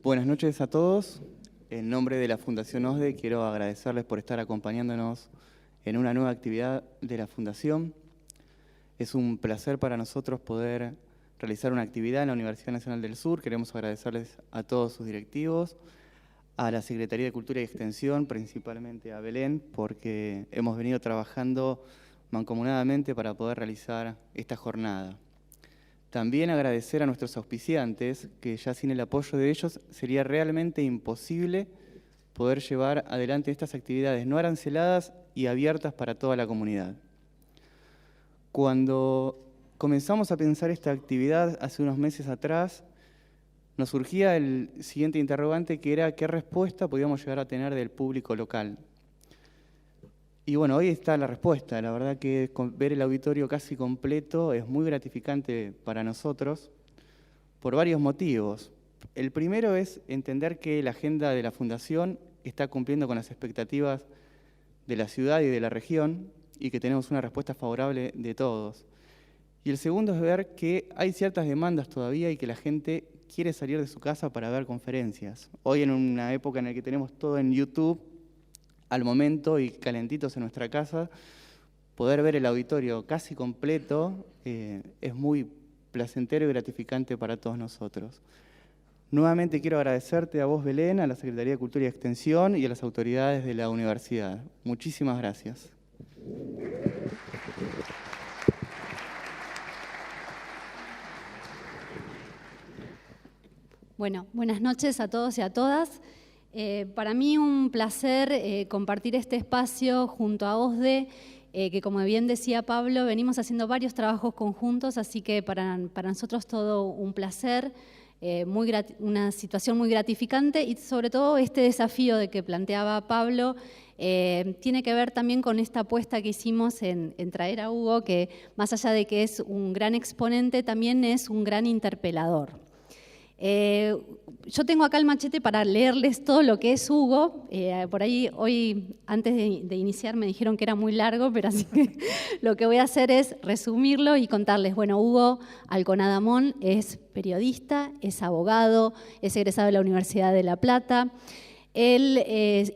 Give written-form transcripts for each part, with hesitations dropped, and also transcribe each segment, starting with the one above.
Buenas noches a todos. En nombre de la Fundación OSDE quiero agradecerles por estar acompañándonos en una nueva actividad de la Fundación. Es un placer para nosotros poder realizar una actividad en la Universidad Nacional del Sur. Queremos agradecerles a todos sus directivos, a la Secretaría de Cultura y Extensión, principalmente a Belén, porque hemos venido trabajando mancomunadamente para poder realizar esta jornada. También agradecer a nuestros auspiciantes, que ya sin el apoyo de ellos sería realmente imposible poder llevar adelante estas actividades no aranceladas y abiertas para toda la comunidad. Cuando comenzamos a pensar esta actividad hace unos meses atrás, nos surgía el siguiente interrogante, que era qué respuesta podíamos llegar a tener del público local. Y bueno, hoy está la respuesta. La verdad que ver el auditorio casi completo es muy gratificante para nosotros por varios motivos. El primero es entender que la agenda de la Fundación está cumpliendo con las expectativas de la ciudad y de la región y que tenemos una respuesta favorable de todos. Y el segundo es ver que hay ciertas demandas todavía y que la gente quiere salir de su casa para ver conferencias. Hoy, en una época en la que tenemos todo en YouTube, al momento y calentitos en nuestra casa, poder ver el auditorio casi completo es muy placentero y gratificante para todos nosotros. Nuevamente quiero agradecerte a vos, Belén, a la Secretaría de Cultura y Extensión y a las autoridades de la universidad. Muchísimas gracias. Bueno, buenas noches a todos y a todas. Para mí un placer compartir este espacio junto a OSDE, que como bien decía Pablo, venimos haciendo varios trabajos conjuntos, así que para nosotros todo un placer, una situación muy gratificante y sobre todo este desafío de que planteaba Pablo tiene que ver también con esta apuesta que hicimos en traer a Hugo, que más allá de que es un gran exponente, también es un gran interpelador. Yo tengo acá el machete para leerles todo lo que es Hugo. Por ahí hoy, antes de iniciar, me dijeron que era muy largo, pero así que lo que voy a hacer es resumirlo y contarles. Bueno, Hugo Alconadamón es periodista, es abogado, es egresado de la Universidad de La Plata. Él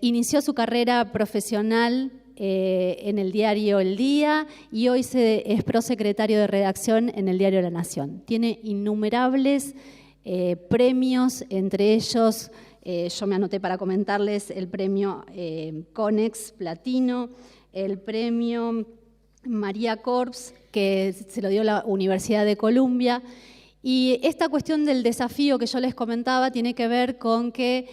inició su carrera profesional en el diario El Día y hoy es prosecretario de redacción en el diario La Nación. Tiene innumerables premios, entre ellos, yo me anoté para comentarles el premio Conex Platino, el premio María Corps, que se lo dio la Universidad de Columbia. Y esta cuestión del desafío que yo les comentaba tiene que ver con que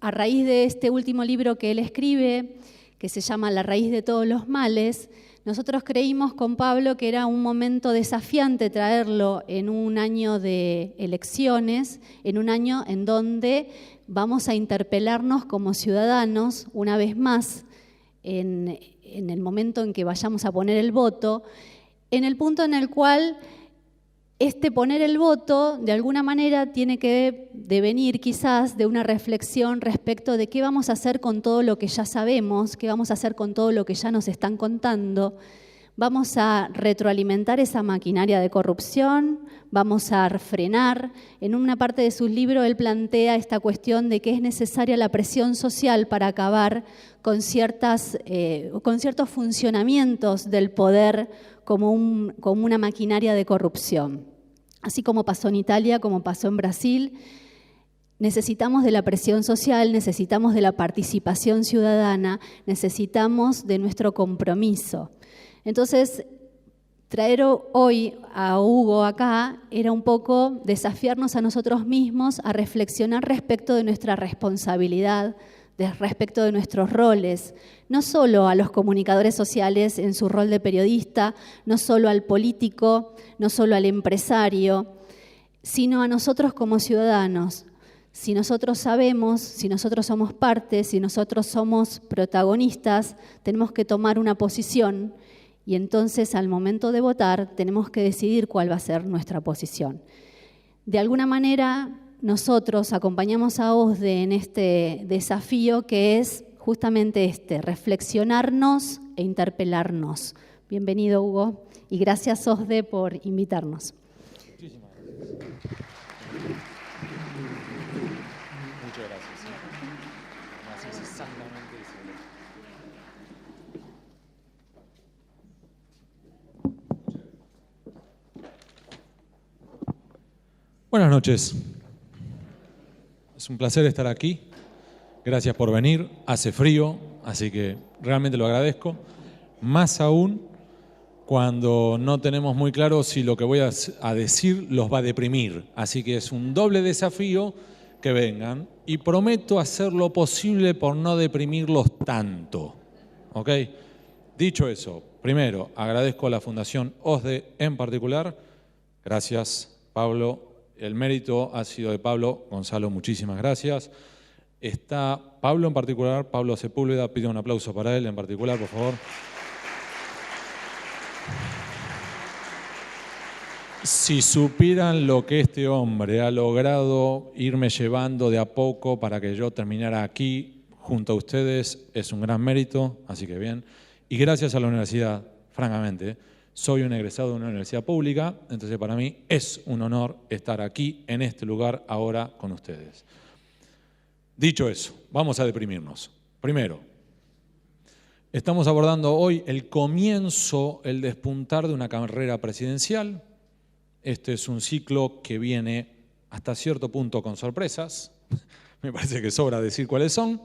a raíz de este último libro que él escribe, que se llama La raíz de todos los males, nosotros creímos con Pablo que era un momento desafiante traerlo en un año de elecciones, en un año en donde vamos a interpelarnos como ciudadanos una vez más en el momento en que vayamos a poner el voto, en el punto en el cual poner el voto de alguna manera tiene que devenir quizás de una reflexión respecto de qué vamos a hacer con todo lo que ya sabemos, qué vamos a hacer con todo lo que ya nos están contando. Vamos a retroalimentar esa maquinaria de corrupción, vamos a frenar. En una parte de sus libros él plantea esta cuestión de que es necesaria la presión social para acabar con ciertos funcionamientos del poder como una maquinaria de corrupción. Así como pasó en Italia, como pasó en Brasil, necesitamos de la presión social, necesitamos de la participación ciudadana, necesitamos de nuestro compromiso. Entonces, traer hoy a Hugo acá era un poco desafiarnos a nosotros mismos a reflexionar respecto de nuestra responsabilidad, respecto de nuestros roles, no solo a los comunicadores sociales en su rol de periodista, no solo al político, no solo al empresario, sino a nosotros como ciudadanos. Si nosotros sabemos, si nosotros somos parte, si nosotros somos protagonistas, tenemos que tomar una posición y entonces al momento de votar tenemos que decidir cuál va a ser nuestra posición. De alguna manera, nosotros acompañamos a OSDE en este desafío que es justamente reflexionarnos e interpelarnos. Bienvenido, Hugo, y gracias, OSDE, por invitarnos. Muchísimas gracias. Buenas noches. Es un placer estar aquí. Gracias por venir. Hace frío, así que realmente lo agradezco. Más aún cuando no tenemos muy claro si lo que voy a decir los va a deprimir. Así que es un doble desafío que vengan y prometo hacer lo posible por no deprimirlos tanto. ¿Ok? Dicho eso, primero agradezco a la Fundación OSDE en particular. Gracias, Pablo. El mérito ha sido de Pablo. Gonzalo, muchísimas gracias. Está Pablo en particular, Pablo Sepúlveda, pido un aplauso para él en particular, por favor. Si supieran lo que este hombre ha logrado irme llevando de a poco para que yo terminara aquí junto a ustedes, es un gran mérito, así que bien. Y gracias a la universidad, francamente. Soy un egresado de una universidad pública, entonces para mí es un honor estar aquí, en este lugar, ahora con ustedes. Dicho eso, vamos a deprimirnos. Primero, estamos abordando hoy el comienzo, el despuntar de una carrera presidencial. Este es un ciclo que viene hasta cierto punto con sorpresas, me parece que sobra decir cuáles son,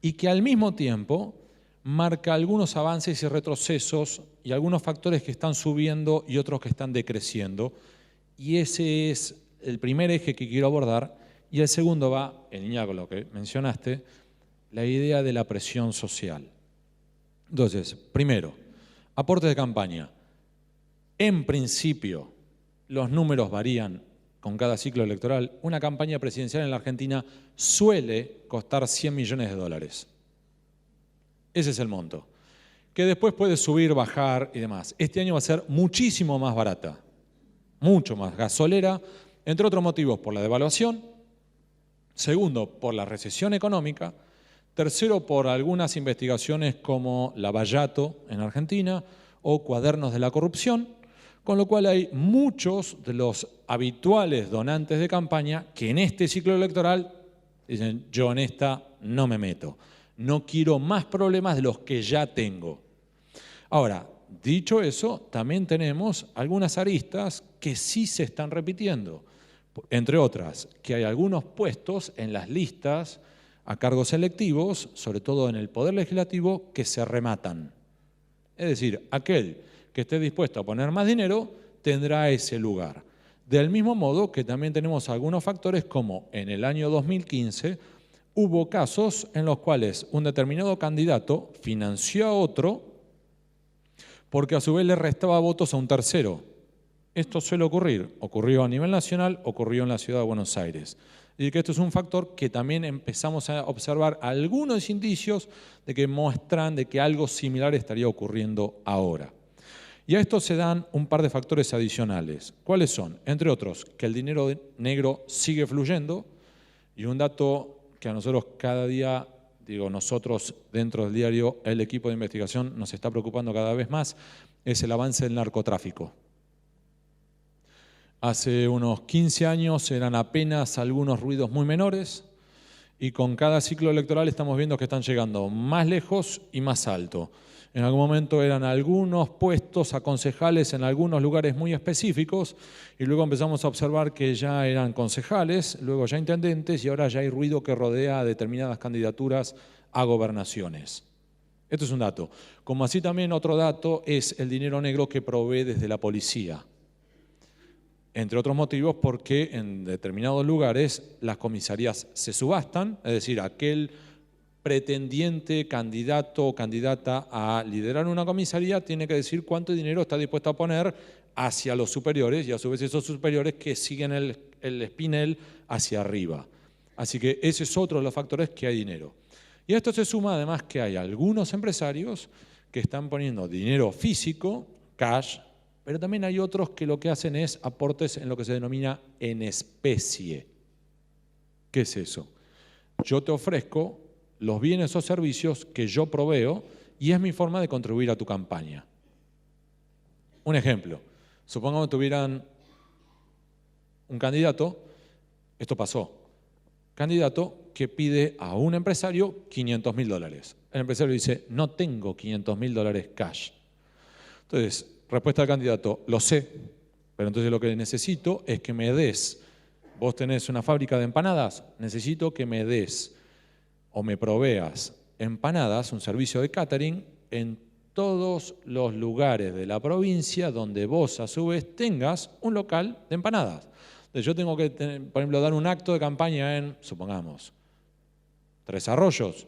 y que al mismo tiempo marca algunos avances y retrocesos y algunos factores que están subiendo y otros que están decreciendo. Y ese es el primer eje que quiero abordar. Y el segundo va, en línea con lo que mencionaste, la idea de la presión social. Entonces, primero, aportes de campaña. En principio, los números varían con cada ciclo electoral. Una campaña presidencial en la Argentina suele costar $100 millones. Ese es el monto, que después puede subir, bajar y demás. Este año va a ser muchísimo más barata, mucho más gasolera, entre otros motivos por la devaluación, segundo, por la recesión económica, tercero, por algunas investigaciones como Lavallato en Argentina o Cuadernos de la Corrupción, con lo cual hay muchos de los habituales donantes de campaña que en este ciclo electoral dicen, yo en esta no me meto. No quiero más problemas de los que ya tengo. Ahora, dicho eso, también tenemos algunas aristas que sí se están repitiendo. Entre otras, que hay algunos puestos en las listas a cargos electivos, sobre todo en el Poder Legislativo, que se rematan. Es decir, aquel que esté dispuesto a poner más dinero tendrá ese lugar. Del mismo modo que también tenemos algunos factores como en el año 2015 hubo casos en los cuales un determinado candidato financió a otro porque a su vez le restaba votos a un tercero. Esto suele ocurrir. Ocurrió a nivel nacional, ocurrió en la ciudad de Buenos Aires. Y que esto es un factor que también empezamos a observar algunos indicios de que muestran de que algo similar estaría ocurriendo ahora. Y a esto se dan un par de factores adicionales. ¿Cuáles son? Entre otros, que el dinero negro sigue fluyendo y un dato que a nosotros cada día, nosotros dentro del diario, el equipo de investigación nos está preocupando cada vez más, es el avance del narcotráfico. Hace unos 15 años eran apenas algunos ruidos muy menores y con cada ciclo electoral estamos viendo que están llegando más lejos y más alto. En algún momento eran algunos puestos a concejales en algunos lugares muy específicos y luego empezamos a observar que ya eran concejales, luego ya intendentes y ahora ya hay ruido que rodea a determinadas candidaturas a gobernaciones. Esto es un dato. Como así también otro dato es el dinero negro que provee desde la policía. Entre otros motivos porque en determinados lugares las comisarías se subastan, es decir, aquel pretendiente, candidato o candidata a liderar una comisaría tiene que decir cuánto dinero está dispuesto a poner hacia los superiores y a su vez esos superiores que siguen el espinel hacia arriba. Así que ese es otro de los factores que hay dinero. Y a esto se suma además que hay algunos empresarios que están poniendo dinero físico, cash, pero también hay otros que lo que hacen es aportes en lo que se denomina en especie. ¿Qué es eso? Yo te ofrezco los bienes o servicios que yo proveo y es mi forma de contribuir a tu campaña. Un ejemplo, supongamos que tuvieran un candidato, esto pasó, candidato que pide a un empresario $500.000. El empresario dice, no tengo $500.000 cash. Entonces, respuesta del candidato, lo sé, pero entonces lo que necesito es que me des vos tenés una fábrica de empanadas, necesito que me des o me proveas empanadas, un servicio de catering, en todos los lugares de la provincia donde vos a su vez tengas un local de empanadas. Entonces yo tengo que, por ejemplo, dar un acto de campaña en, supongamos, Tres Arroyos.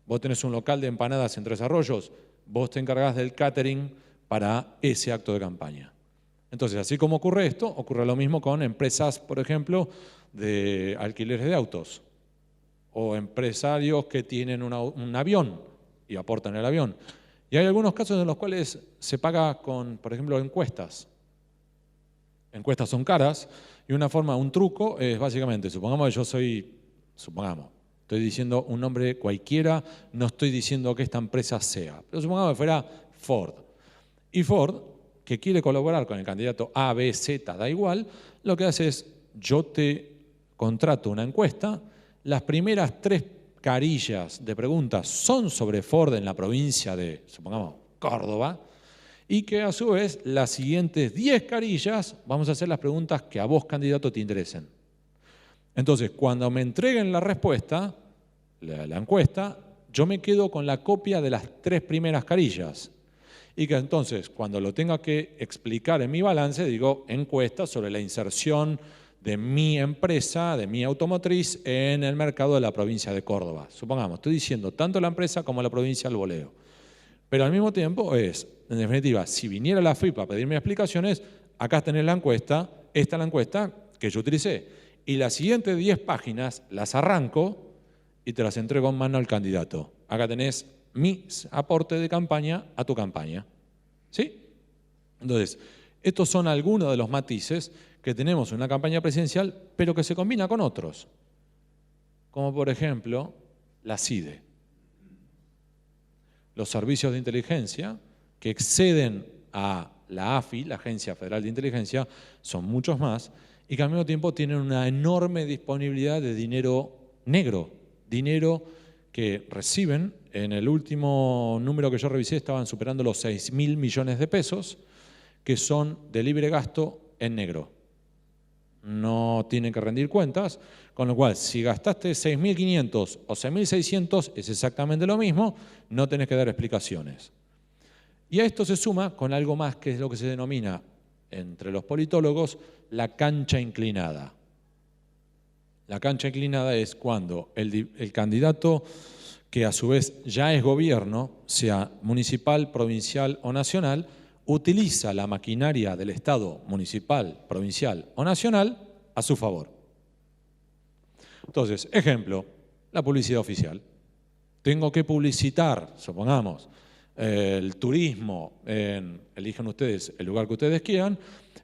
Vos tenés un local de empanadas en Tres Arroyos, vos te encargás del catering para ese acto de campaña. Entonces, así como ocurre esto, ocurre lo mismo con empresas, por ejemplo, de alquileres de autos o empresarios que tienen un avión y aportan el avión. Y hay algunos casos en los cuales se paga con, por ejemplo, encuestas. Encuestas son caras y una forma, un truco es básicamente, supongamos que yo soy, estoy diciendo un nombre cualquiera, no estoy diciendo que esta empresa sea, pero supongamos que fuera Ford. Y Ford, que quiere colaborar con el candidato A, B, Z, da igual, lo que hace es, yo te contrato una encuesta, las primeras 3 carillas de preguntas son sobre Ford en la provincia de, supongamos, Córdoba, y que a su vez las siguientes 10 carillas vamos a hacer las preguntas que a vos, candidato, te interesen. Entonces, cuando me entreguen la respuesta, la encuesta, yo me quedo con la copia de las 3 primeras carillas. Y que entonces, cuando lo tenga que explicar en mi balance, digo, encuesta sobre la inserción de mi empresa, de mi automotriz, en el mercado de la provincia de Córdoba. Supongamos, estoy diciendo tanto la empresa como la provincia al voleo. Pero al mismo tiempo es, en definitiva, si viniera la FIP a pedirme explicaciones, acá tenés la encuesta, esta es la encuesta que yo utilicé. Y las siguientes 10 páginas las arranco y te las entrego en mano al candidato. Acá tenés mi aporte de campaña a tu campaña. ¿Sí? Entonces, estos son algunos de los matices que tenemos en una campaña presidencial, pero que se combina con otros. Como por ejemplo, la CIDE. Los servicios de inteligencia que exceden a la AFI, la Agencia Federal de Inteligencia, son muchos más y que al mismo tiempo tienen una enorme disponibilidad de dinero negro, dinero que reciben. En el último número que yo revisé estaban superando los 6.000 millones de pesos, que son de libre gasto en negro. No tienen que rendir cuentas, con lo cual si gastaste 6.500 o 6.600 es exactamente lo mismo, no tenés que dar explicaciones. Y a esto se suma con algo más que es lo que se denomina entre los politólogos la cancha inclinada. La cancha inclinada es cuando el candidato, que a su vez ya es gobierno, sea municipal, provincial o nacional, utiliza la maquinaria del Estado municipal, provincial o nacional a su favor. Entonces, ejemplo, la publicidad oficial. Tengo que publicitar, supongamos, el turismo, eligen ustedes el lugar que ustedes quieran,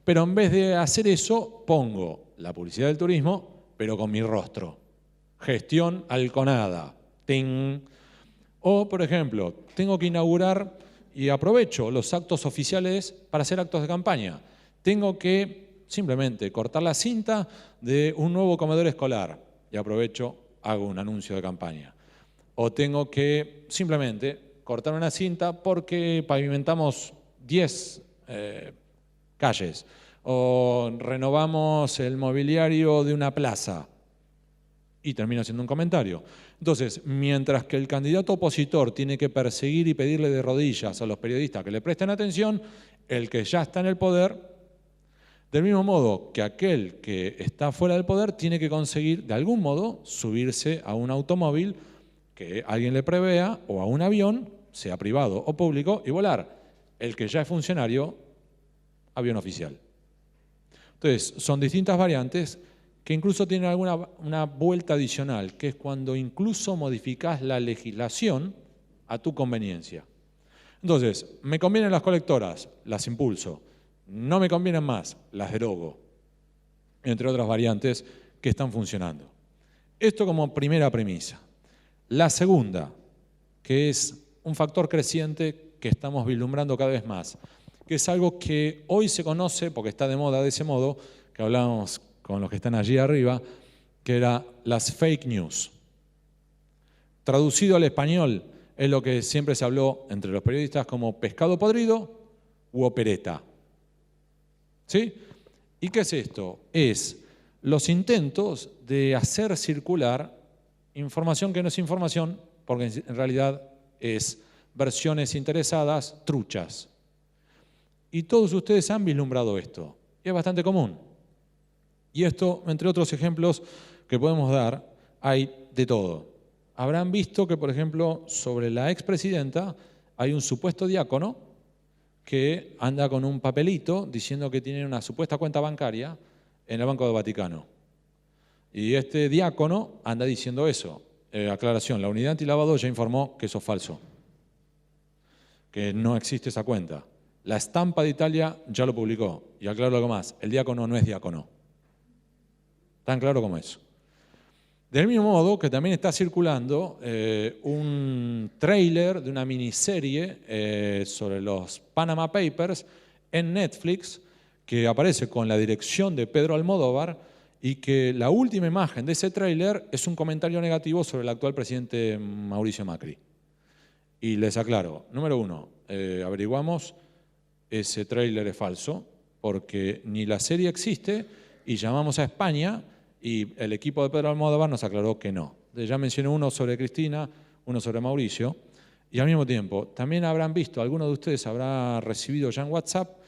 pero en vez de hacer eso, pongo la publicidad del turismo, pero con mi rostro. Gestión Alconada. ¡Ting! O, por ejemplo, tengo que inaugurar y aprovecho los actos oficiales para hacer actos de campaña. Tengo que simplemente cortar la cinta de un nuevo comedor escolar y aprovecho, hago un anuncio de campaña. O tengo que simplemente cortar una cinta porque pavimentamos 10 calles o renovamos el mobiliario de una plaza y termino haciendo un comentario. Entonces, mientras que el candidato opositor tiene que perseguir y pedirle de rodillas a los periodistas que le presten atención, el que ya está en el poder, del mismo modo que aquel que está fuera del poder tiene que conseguir, de algún modo, subirse a un automóvil que alguien le prevea o a un avión, sea privado o público, y volar. El que ya es funcionario, avión oficial. Entonces, son distintas variantes que incluso tienen una vuelta adicional, que es cuando incluso modificás la legislación a tu conveniencia. Entonces, me convienen las colectoras, las impulso. No me convienen más, las derogo. Entre otras variantes que están funcionando. Esto como primera premisa. La segunda, que es un factor creciente que estamos vislumbrando cada vez más, que es algo que hoy se conoce, porque está de moda de ese modo, que hablábamos con los que están allí arriba, que era las fake news. Traducido al español, es lo que siempre se habló entre los periodistas como pescado podrido u opereta. ¿Sí? ¿Y qué es esto? Es los intentos de hacer circular información que no es información, porque en realidad es versiones interesadas, truchas. Y todos ustedes han vislumbrado esto, y es bastante común. Y esto, entre otros ejemplos que podemos dar, hay de todo. Habrán visto que, por ejemplo, sobre la expresidenta hay un supuesto diácono que anda con un papelito diciendo que tiene una supuesta cuenta bancaria en el Banco del Vaticano. Y este diácono anda diciendo eso. Aclaración, la unidad antilavado ya informó que eso es falso, que no existe esa cuenta. La Estampa de Italia ya lo publicó. Y aclaro algo más, el diácono no es diácono. Tan claro como eso. Del mismo modo que también está circulando un tráiler de una miniserie sobre los Panama Papers en Netflix, que aparece con la dirección de Pedro Almodóvar, y que la última imagen de ese tráiler es un comentario negativo sobre el actual presidente Mauricio Macri. Y les aclaro, número uno, averiguamos, ese tráiler es falso, porque ni la serie existe, y llamamos a España, y el equipo de Pedro Almodóvar nos aclaró que no. Ya mencioné uno sobre Cristina, uno sobre Mauricio, y al mismo tiempo, también habrán visto, alguno de ustedes habrá recibido ya en WhatsApp,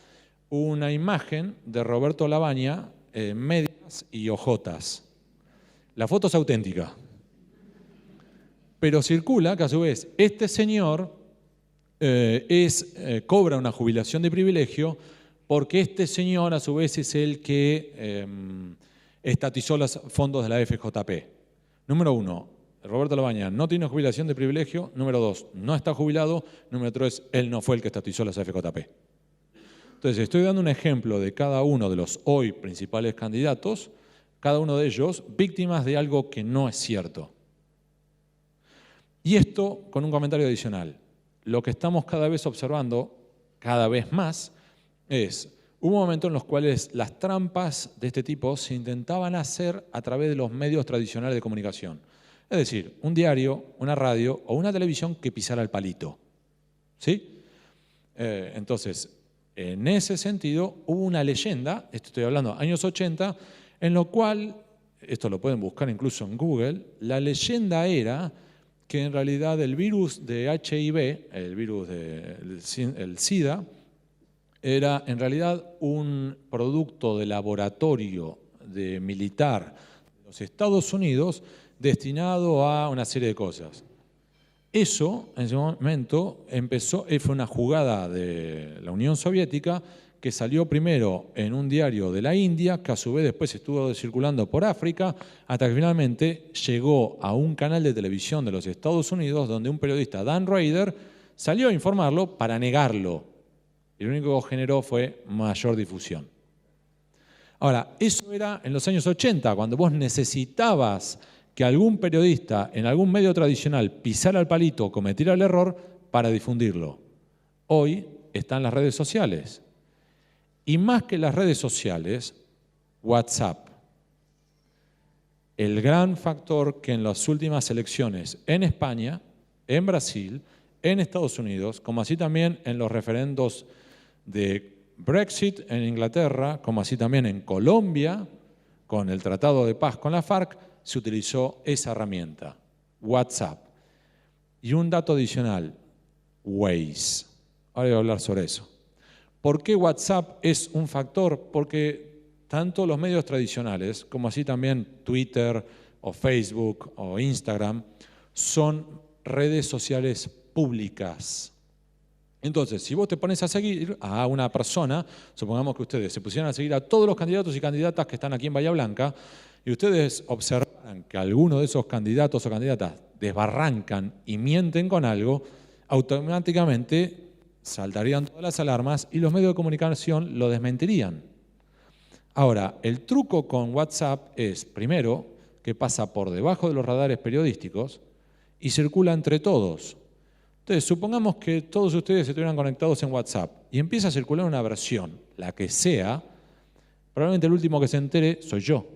una imagen de Roberto Lavagna, medias y ojotas. La foto es auténtica. Pero circula que a su vez este señor cobra una jubilación de privilegio porque este señor a su vez es el que estatizó los fondos de la FJP. Número uno, Roberto Lavagna no tiene jubilación de privilegio. Número dos, no está jubilado. Número tres, él no fue el que estatizó las FJP. Entonces, estoy dando un ejemplo de cada uno de los hoy principales candidatos, cada uno de ellos víctimas de algo que no es cierto. Y esto con un comentario adicional. Lo que estamos cada vez observando, cada vez más, hubo momentos en los cuales las trampas de este tipo se intentaban hacer a través de los medios tradicionales de comunicación. Es decir, un diario, una radio o una televisión que pisara el palito. ¿Sí? Entonces, en ese sentido, hubo una leyenda, esto estoy hablando años 80, en lo cual, esto lo pueden buscar incluso en Google, la leyenda era que en realidad el virus de HIV, el virus del SIDA, era en realidad un producto de laboratorio militar de los Estados Unidos destinado a una serie de cosas. Eso, en ese momento, fue una jugada de la Unión Soviética que salió primero en un diario de la India, que a su vez después estuvo circulando por África, hasta que finalmente llegó a un canal de televisión de los Estados Unidos, donde un periodista, Dan Rader, salió a informarlo para negarlo. Y lo único que generó fue mayor difusión. Ahora, eso era en los años 80, cuando vos necesitabas que algún periodista en algún medio tradicional pisara el palito o cometiera el error para difundirlo. Hoy están las redes sociales. Y más que las redes sociales, WhatsApp. El gran factor que en las últimas elecciones en España, en Brasil, en Estados Unidos, como así también en los referendos de Brexit en Inglaterra, como así también en Colombia, con el Tratado de Paz con la FARC, se utilizó esa herramienta, WhatsApp. Y un dato adicional, Waze. Ahora voy a hablar sobre eso. ¿Por qué WhatsApp es un factor? Porque tanto los medios tradicionales, como así también Twitter o Facebook o Instagram, son redes sociales públicas. Entonces, si vos te pones a seguir a una persona, supongamos que ustedes se pusieran a seguir a todos los candidatos y candidatas que están aquí en Bahía Blanca, y ustedes observan que alguno de esos candidatos o candidatas desbarrancan y mienten con algo, automáticamente saltarían todas las alarmas y los medios de comunicación lo desmentirían. Ahora, el truco con WhatsApp es, primero, que pasa por debajo de los radares periodísticos y circula entre todos. Entonces, supongamos que todos ustedes estuvieran conectados en WhatsApp y empieza a circular una versión, la que sea, probablemente el último que se entere soy yo,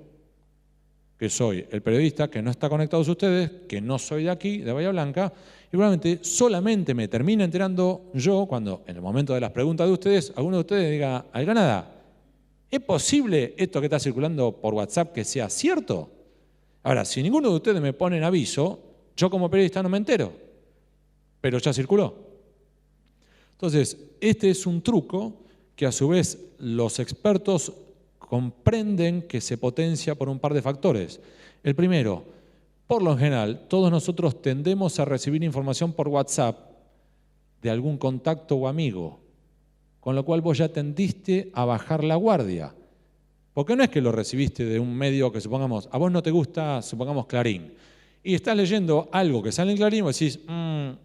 que soy el periodista que no está conectado a ustedes, que no soy de aquí, de Bahía Blanca, y probablemente solamente me termine enterando yo cuando, en el momento de las preguntas de ustedes, alguno de ustedes diga, Alganada, ¿Es posible esto que está circulando por WhatsApp que sea cierto? Ahora, si ninguno de ustedes me pone en aviso, yo como periodista no me entero, pero ya circuló. Entonces, este es un truco que a su vez los expertos comprenden que se potencia por un par de factores. El primero, por lo general, todos nosotros tendemos a recibir información por WhatsApp de algún contacto o amigo, con lo cual vos ya tendiste a bajar la guardia. Porque no es que lo recibiste de un medio que supongamos, a vos no te gusta, supongamos Clarín, y estás leyendo algo que sale en Clarín y vos decís,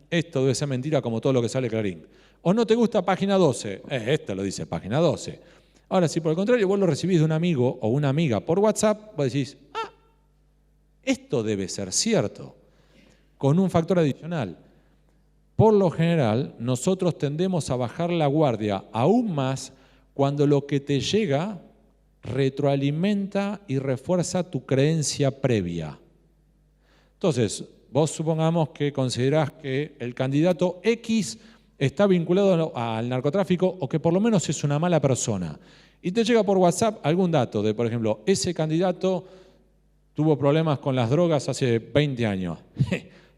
esto debe ser mentira como todo lo que sale en Clarín. O no te gusta Página 12, esto lo dice Página 12. Ahora, si por el contrario vos lo recibís de un amigo o una amiga por WhatsApp, vos decís, esto debe ser cierto, con un factor adicional. Por lo general, nosotros tendemos a bajar la guardia aún más cuando lo que te llega retroalimenta y refuerza tu creencia previa. Entonces, vos supongamos que considerás que el candidato X está vinculado al narcotráfico o que por lo menos es una mala persona. Y te llega por WhatsApp algún dato de, por ejemplo, ese candidato tuvo problemas con las drogas hace 20 años.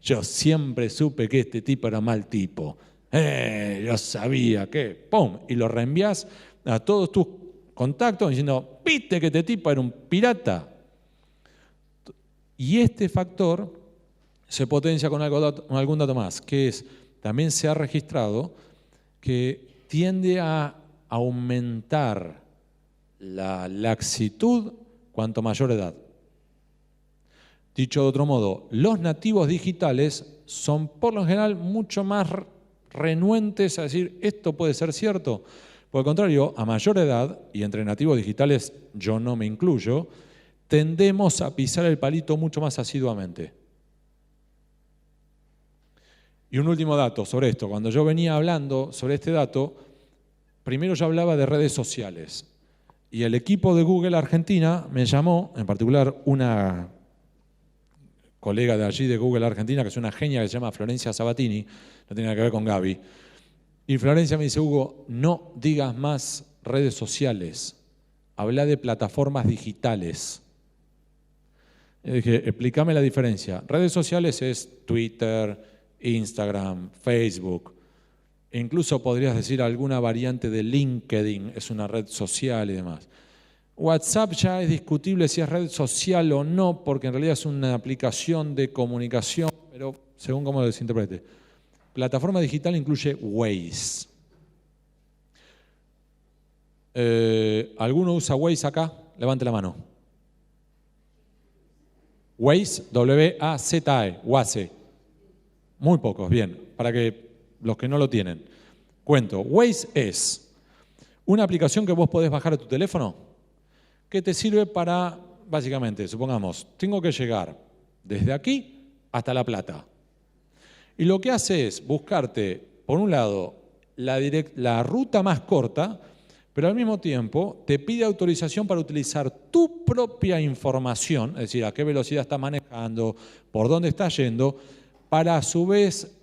Yo siempre supe que este tipo era mal tipo. Yo sabía que, ¡pum! Y lo reenvías a todos tus contactos diciendo, ¿viste que este tipo era un pirata? Y este factor se potencia con algún dato más, que es, también se ha registrado que tiende a aumentar la laxitud cuanto mayor edad. Dicho de otro modo, los nativos digitales son por lo general mucho más renuentes a decir esto puede ser cierto. Por el contrario, a mayor edad, y entre nativos digitales yo no me incluyo, tendemos a pisar el palito mucho más asiduamente. Y un último dato sobre esto. Cuando yo venía hablando sobre este dato, primero yo hablaba de redes sociales. Y el equipo de Google Argentina me llamó, en particular una colega de allí de Google Argentina, que es una genia que se llama Florencia Sabatini, no tiene nada que ver con Gaby. Y Florencia me dice, Hugo, no digas más redes sociales, habla de plataformas digitales. Y dije, explícame la diferencia. Redes sociales es Twitter, Instagram, Facebook. E incluso podrías decir alguna variante de LinkedIn, es una red social y demás. WhatsApp ya es discutible si es red social o no, porque en realidad es una aplicación de comunicación, pero según cómo lo desinterprete. Plataforma digital incluye Waze. ¿Alguno usa Waze acá? Levante la mano. Waze, W-A-Z-E, Waze. Muy pocos, bien, para que los que no lo tienen. Cuento, Waze es una aplicación que vos podés bajar a tu teléfono que te sirve para, básicamente, supongamos, tengo que llegar desde aquí hasta La Plata. Y lo que hace es buscarte, por un lado, la ruta más corta, pero al mismo tiempo te pide autorización para utilizar tu propia información, es decir, a qué velocidad estás manejando, por dónde estás yendo, para a su vez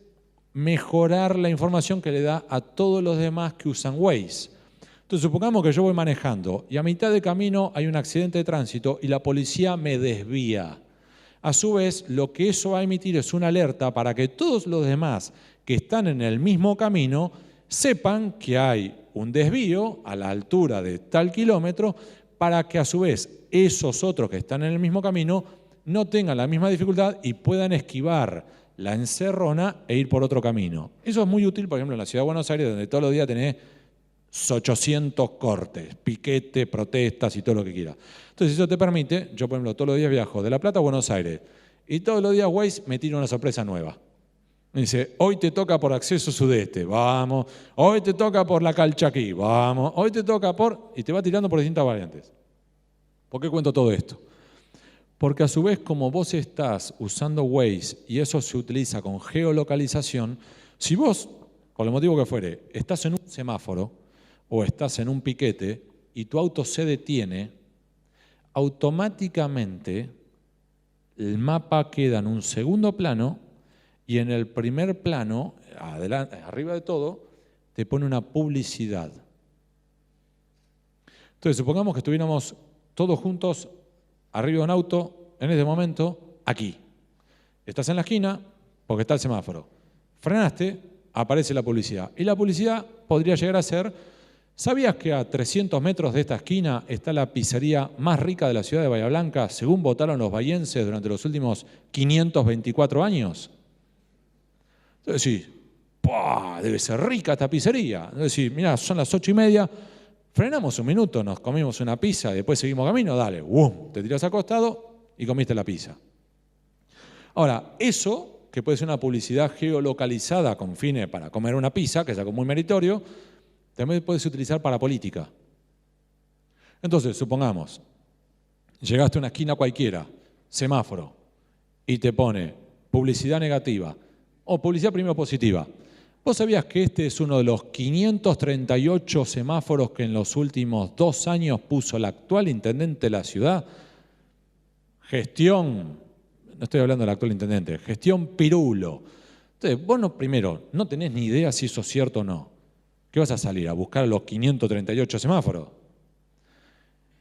mejorar la información que le da a todos los demás que usan Waze. Entonces, supongamos que yo voy manejando y a mitad de camino hay un accidente de tránsito y la policía me desvía. A su vez, lo que eso va a emitir es una alerta para que todos los demás que están en el mismo camino sepan que hay un desvío a la altura de tal kilómetro para que a su vez esos otros que están en el mismo camino no tengan la misma dificultad y puedan esquivar la encerrona e ir por otro camino. Eso es muy útil, por ejemplo, en la ciudad de Buenos Aires, donde todos los días tenés 800 cortes, piquete, protestas y todo lo que quieras. Entonces eso te permite, yo por ejemplo todos los días viajo de La Plata a Buenos Aires y todos los días Waze me tira una sorpresa nueva. Me dice, hoy te toca por acceso sudeste, vamos, hoy te toca por la Calchaquí, vamos, hoy te toca por... y te va tirando por distintas variantes. ¿Por qué cuento todo esto? Porque a su vez como vos estás usando Waze y eso se utiliza con geolocalización, si vos, por el motivo que fuere, estás en un semáforo o estás en un piquete y tu auto se detiene, automáticamente el mapa queda en un segundo plano y en el primer plano, arriba de todo, te pone una publicidad. Entonces, supongamos que estuviéramos todos juntos arriba de un auto, en este momento, aquí. Estás en la esquina porque está el semáforo. Frenaste, aparece la publicidad. Y la publicidad podría llegar a ser: ¿sabías que a 300 metros de esta esquina está la pizzería más rica de la ciudad de Bahía Blanca, según votaron los bahienses durante los últimos 524 años? Entonces decís, ¡pah! Debe ser rica esta pizzería. Entonces decís, mirá, son las 8:30, frenamos un minuto, nos comimos una pizza y después seguimos camino, dale, te tirás al costado y comiste la pizza. Ahora, eso, que puede ser una publicidad geolocalizada con fines para comer una pizza, que es algo muy meritorio, también puedes utilizar para política. Entonces, supongamos, llegaste a una esquina cualquiera, semáforo, y te pone publicidad negativa o publicidad primero positiva. ¿Vos sabías que este es uno de los 538 semáforos que en los últimos 2 años puso el actual intendente de la ciudad? Gestión, no estoy hablando del actual intendente, gestión Pirulo. Entonces, vos primero no tenés ni idea si eso es cierto o no. ¿Qué vas a salir? ¿A buscar los 538 semáforos?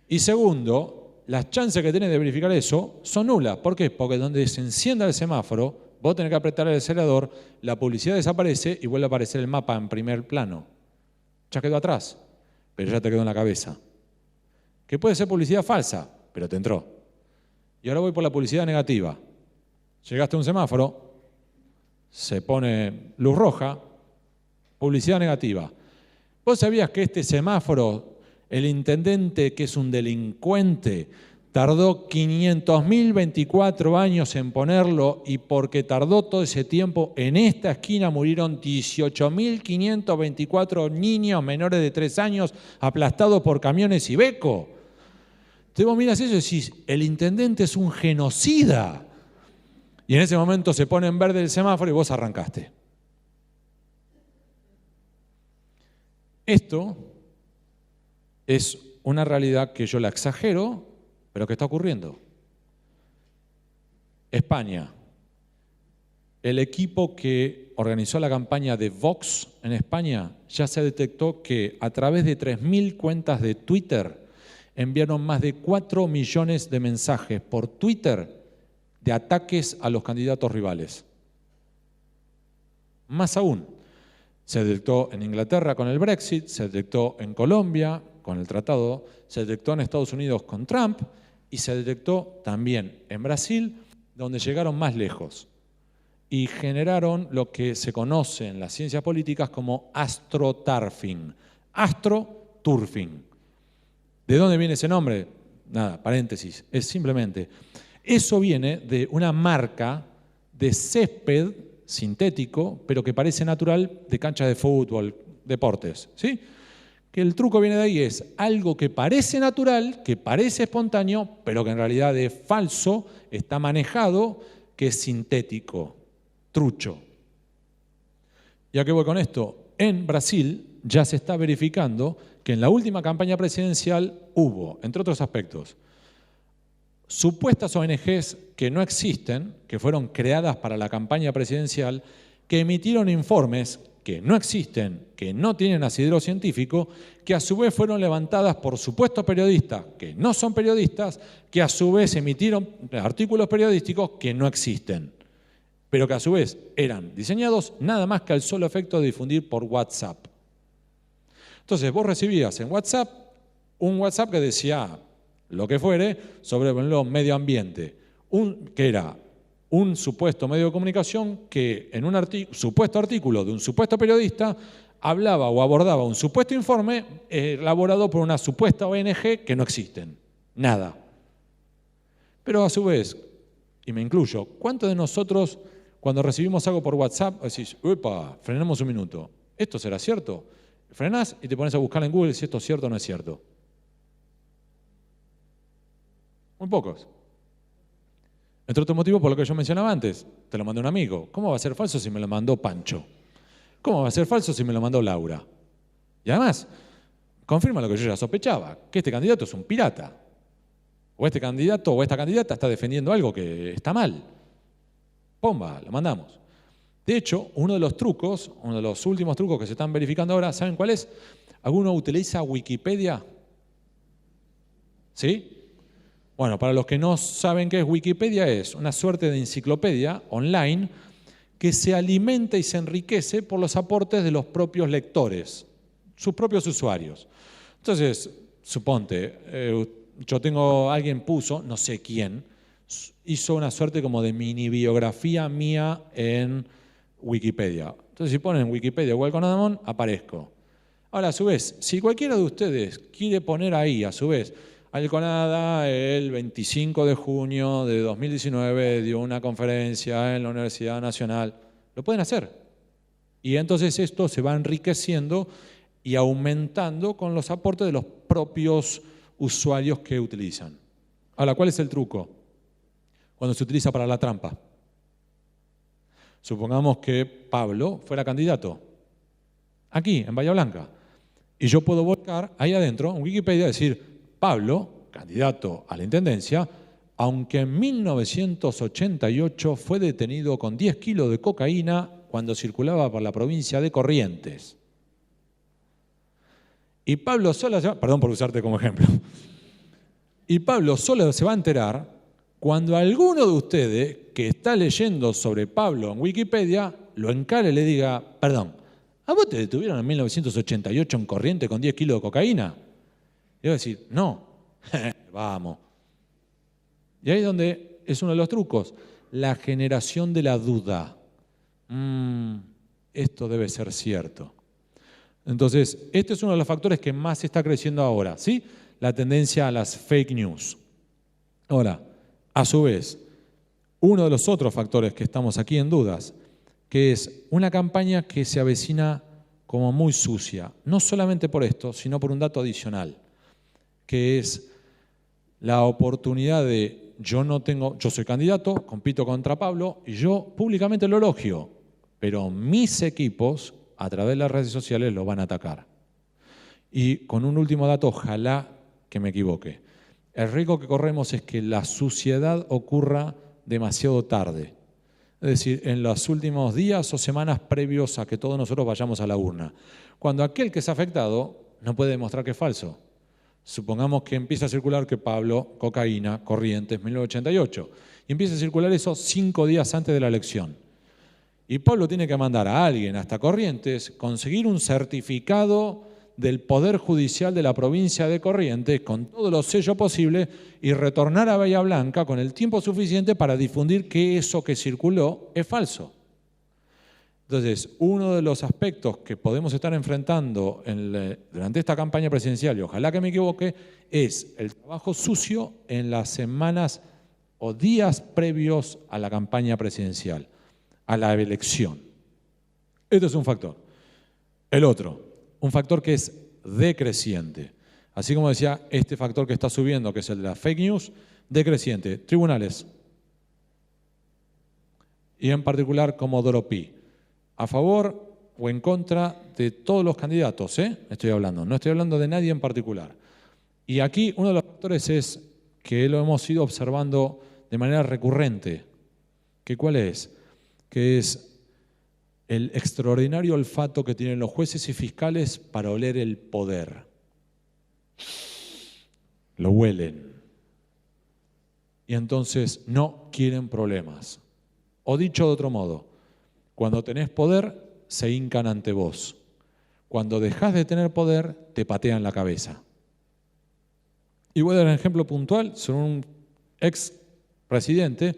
Y segundo, las chances que tenés de verificar eso son nulas. ¿Por qué? Porque donde se encienda el semáforo, vos tenés que apretar el acelerador, la publicidad desaparece y vuelve a aparecer el mapa en primer plano. Ya quedó atrás, pero ya te quedó en la cabeza. Que puede ser publicidad falsa, pero te entró. Y ahora voy por la publicidad negativa. Llegaste a un semáforo, se pone luz roja, publicidad negativa. ¿Vos sabías que este semáforo, el intendente, que es un delincuente, tardó 500.024 años en ponerlo, y porque tardó todo ese tiempo, en esta esquina murieron 18.524 niños menores de 3 años aplastados por camiones Iveco? Entonces vos mirás eso y decís, el intendente es un genocida. Y en ese momento se pone en verde el semáforo y vos arrancaste. Esto es una realidad que yo la exagero, pero que está ocurriendo. España. El equipo que organizó la campaña de Vox en España ya se detectó que a través de 3.000 cuentas de Twitter enviaron más de 4 millones de mensajes por Twitter de ataques a los candidatos rivales. Más aún, se detectó en Inglaterra con el Brexit, se detectó en Colombia con el tratado, se detectó en Estados Unidos con Trump y se detectó también en Brasil, donde llegaron más lejos y generaron lo que se conoce en las ciencias políticas como astroturfing. Astroturfing. ¿De dónde viene ese nombre? Nada, paréntesis, es simplemente, eso viene de una marca de césped sintético, pero que parece natural, de canchas de fútbol, deportes, ¿sí? Que el truco viene de ahí, es algo que parece natural, que parece espontáneo, pero que en realidad es falso, está manejado, que es sintético, trucho. ¿Y a qué voy con esto? En Brasil ya se está verificando que en la última campaña presidencial hubo, entre otros aspectos, supuestas ONGs que no existen, que fueron creadas para la campaña presidencial, que emitieron informes que no existen, que no tienen asidero científico, que a su vez fueron levantadas por supuestos periodistas que no son periodistas, que a su vez emitieron artículos periodísticos que no existen, pero que a su vez eran diseñados nada más que al solo efecto de difundir por WhatsApp. Entonces vos recibías en WhatsApp un WhatsApp que decía lo que fuere sobre el medio ambiente, que era un supuesto medio de comunicación que en un supuesto artículo de un supuesto periodista hablaba o abordaba un supuesto informe elaborado por una supuesta ONG que no existen. Nada. Pero a su vez, y me incluyo, ¿cuántos de nosotros cuando recibimos algo por WhatsApp decís, uepa, frenemos un minuto, ¿esto será cierto? Frenás y te pones a buscar en Google si esto es cierto o no es cierto. Muy pocos. Entre otros motivos, por lo que yo mencionaba antes, te lo mandó un amigo. ¿Cómo va a ser falso si me lo mandó Pancho? ¿Cómo va a ser falso si me lo mandó Laura? Y además, confirma lo que yo ya sospechaba, que este candidato es un pirata. O este candidato o esta candidata está defendiendo algo que está mal. Pomba, lo mandamos. De hecho, uno de los trucos, uno de los últimos trucos que se están verificando ahora, ¿saben cuál es? ¿Alguno utiliza Wikipedia? ¿Sí? Bueno, para los que no saben qué es Wikipedia, es una suerte de enciclopedia online que se alimenta y se enriquece por los aportes de los propios lectores, sus propios usuarios. Entonces, suponte, alguien puso, no sé quién, hizo una suerte como de mini biografía mía en Wikipedia. Entonces, si ponen Wikipedia Welcome Adamón, aparezco. Ahora, a su vez, si cualquiera de ustedes quiere poner ahí, a su vez, Alconada el 25 de junio de 2019 dio una conferencia en la Universidad Nacional, lo pueden hacer. Y entonces esto se va enriqueciendo y aumentando con los aportes de los propios usuarios que utilizan. Ahora, ¿cuál es el truco? Cuando se utiliza para la trampa. Supongamos que Pablo fuera candidato, aquí, en Bahía Blanca, y yo puedo volcar ahí adentro, en Wikipedia, decir, Pablo, candidato a la intendencia, aunque en 1988 fue detenido con 10 kilos de cocaína cuando circulaba por la provincia de Corrientes. Y Pablo solo perdón por usarte como ejemplo, y Pablo solo se va a enterar cuando alguno de ustedes que está leyendo sobre Pablo en Wikipedia lo encare y le diga, perdón, ¿a vos te detuvieron en 1988 en Corrientes con 10 kilos de cocaína? Y yo voy a decir, no, vamos. Y ahí es donde es uno de los trucos, la generación de la duda. Esto debe ser cierto. Entonces, este es uno de los factores que más está creciendo ahora, ¿sí? La tendencia a las fake news. Ahora, a su vez, uno de los otros factores que estamos aquí en dudas, que es una campaña que se avecina como muy sucia, no solamente por esto, sino por un dato adicional, que es la oportunidad de yo soy candidato, compito contra Pablo y yo públicamente lo elogio, pero mis equipos a través de las redes sociales lo van a atacar. Y con un último dato, ojalá que me equivoque. El riesgo que corremos es que la suciedad ocurra demasiado tarde. Es decir, en los últimos días o semanas previos a que todos nosotros vayamos a la urna. Cuando aquel que es afectado no puede demostrar que es falso. Supongamos que empieza a circular que Pablo, cocaína, Corrientes, 1988. Y empieza a circular eso 5 días antes de la elección. Y Pablo tiene que mandar a alguien hasta Corrientes, conseguir un certificado del Poder Judicial de la provincia de Corrientes con todos los sellos posibles y retornar a Bahía Blanca con el tiempo suficiente para difundir que eso que circuló es falso. Entonces, uno de los aspectos que podemos estar enfrentando durante esta campaña presidencial, y ojalá que me equivoque, es el trabajo sucio en las semanas o días previos a la campaña presidencial, a la elección. Este es un factor. El otro, un factor que es decreciente. Así como decía, este factor que está subiendo, que es el de la fake news, decreciente. Tribunales. Y en particular Comodoro Pi. A favor o en contra de todos los candidatos, estoy hablando. No estoy hablando de nadie en particular. Y aquí uno de los factores es que lo hemos ido observando de manera recurrente. ¿Cuál es? Que es el extraordinario olfato que tienen los jueces y fiscales para oler el poder. Lo huelen. Y entonces no quieren problemas. O dicho de otro modo, cuando tenés poder, se hincan ante vos. Cuando dejás de tener poder, te patean la cabeza. Y voy a dar un ejemplo puntual sobre un ex presidente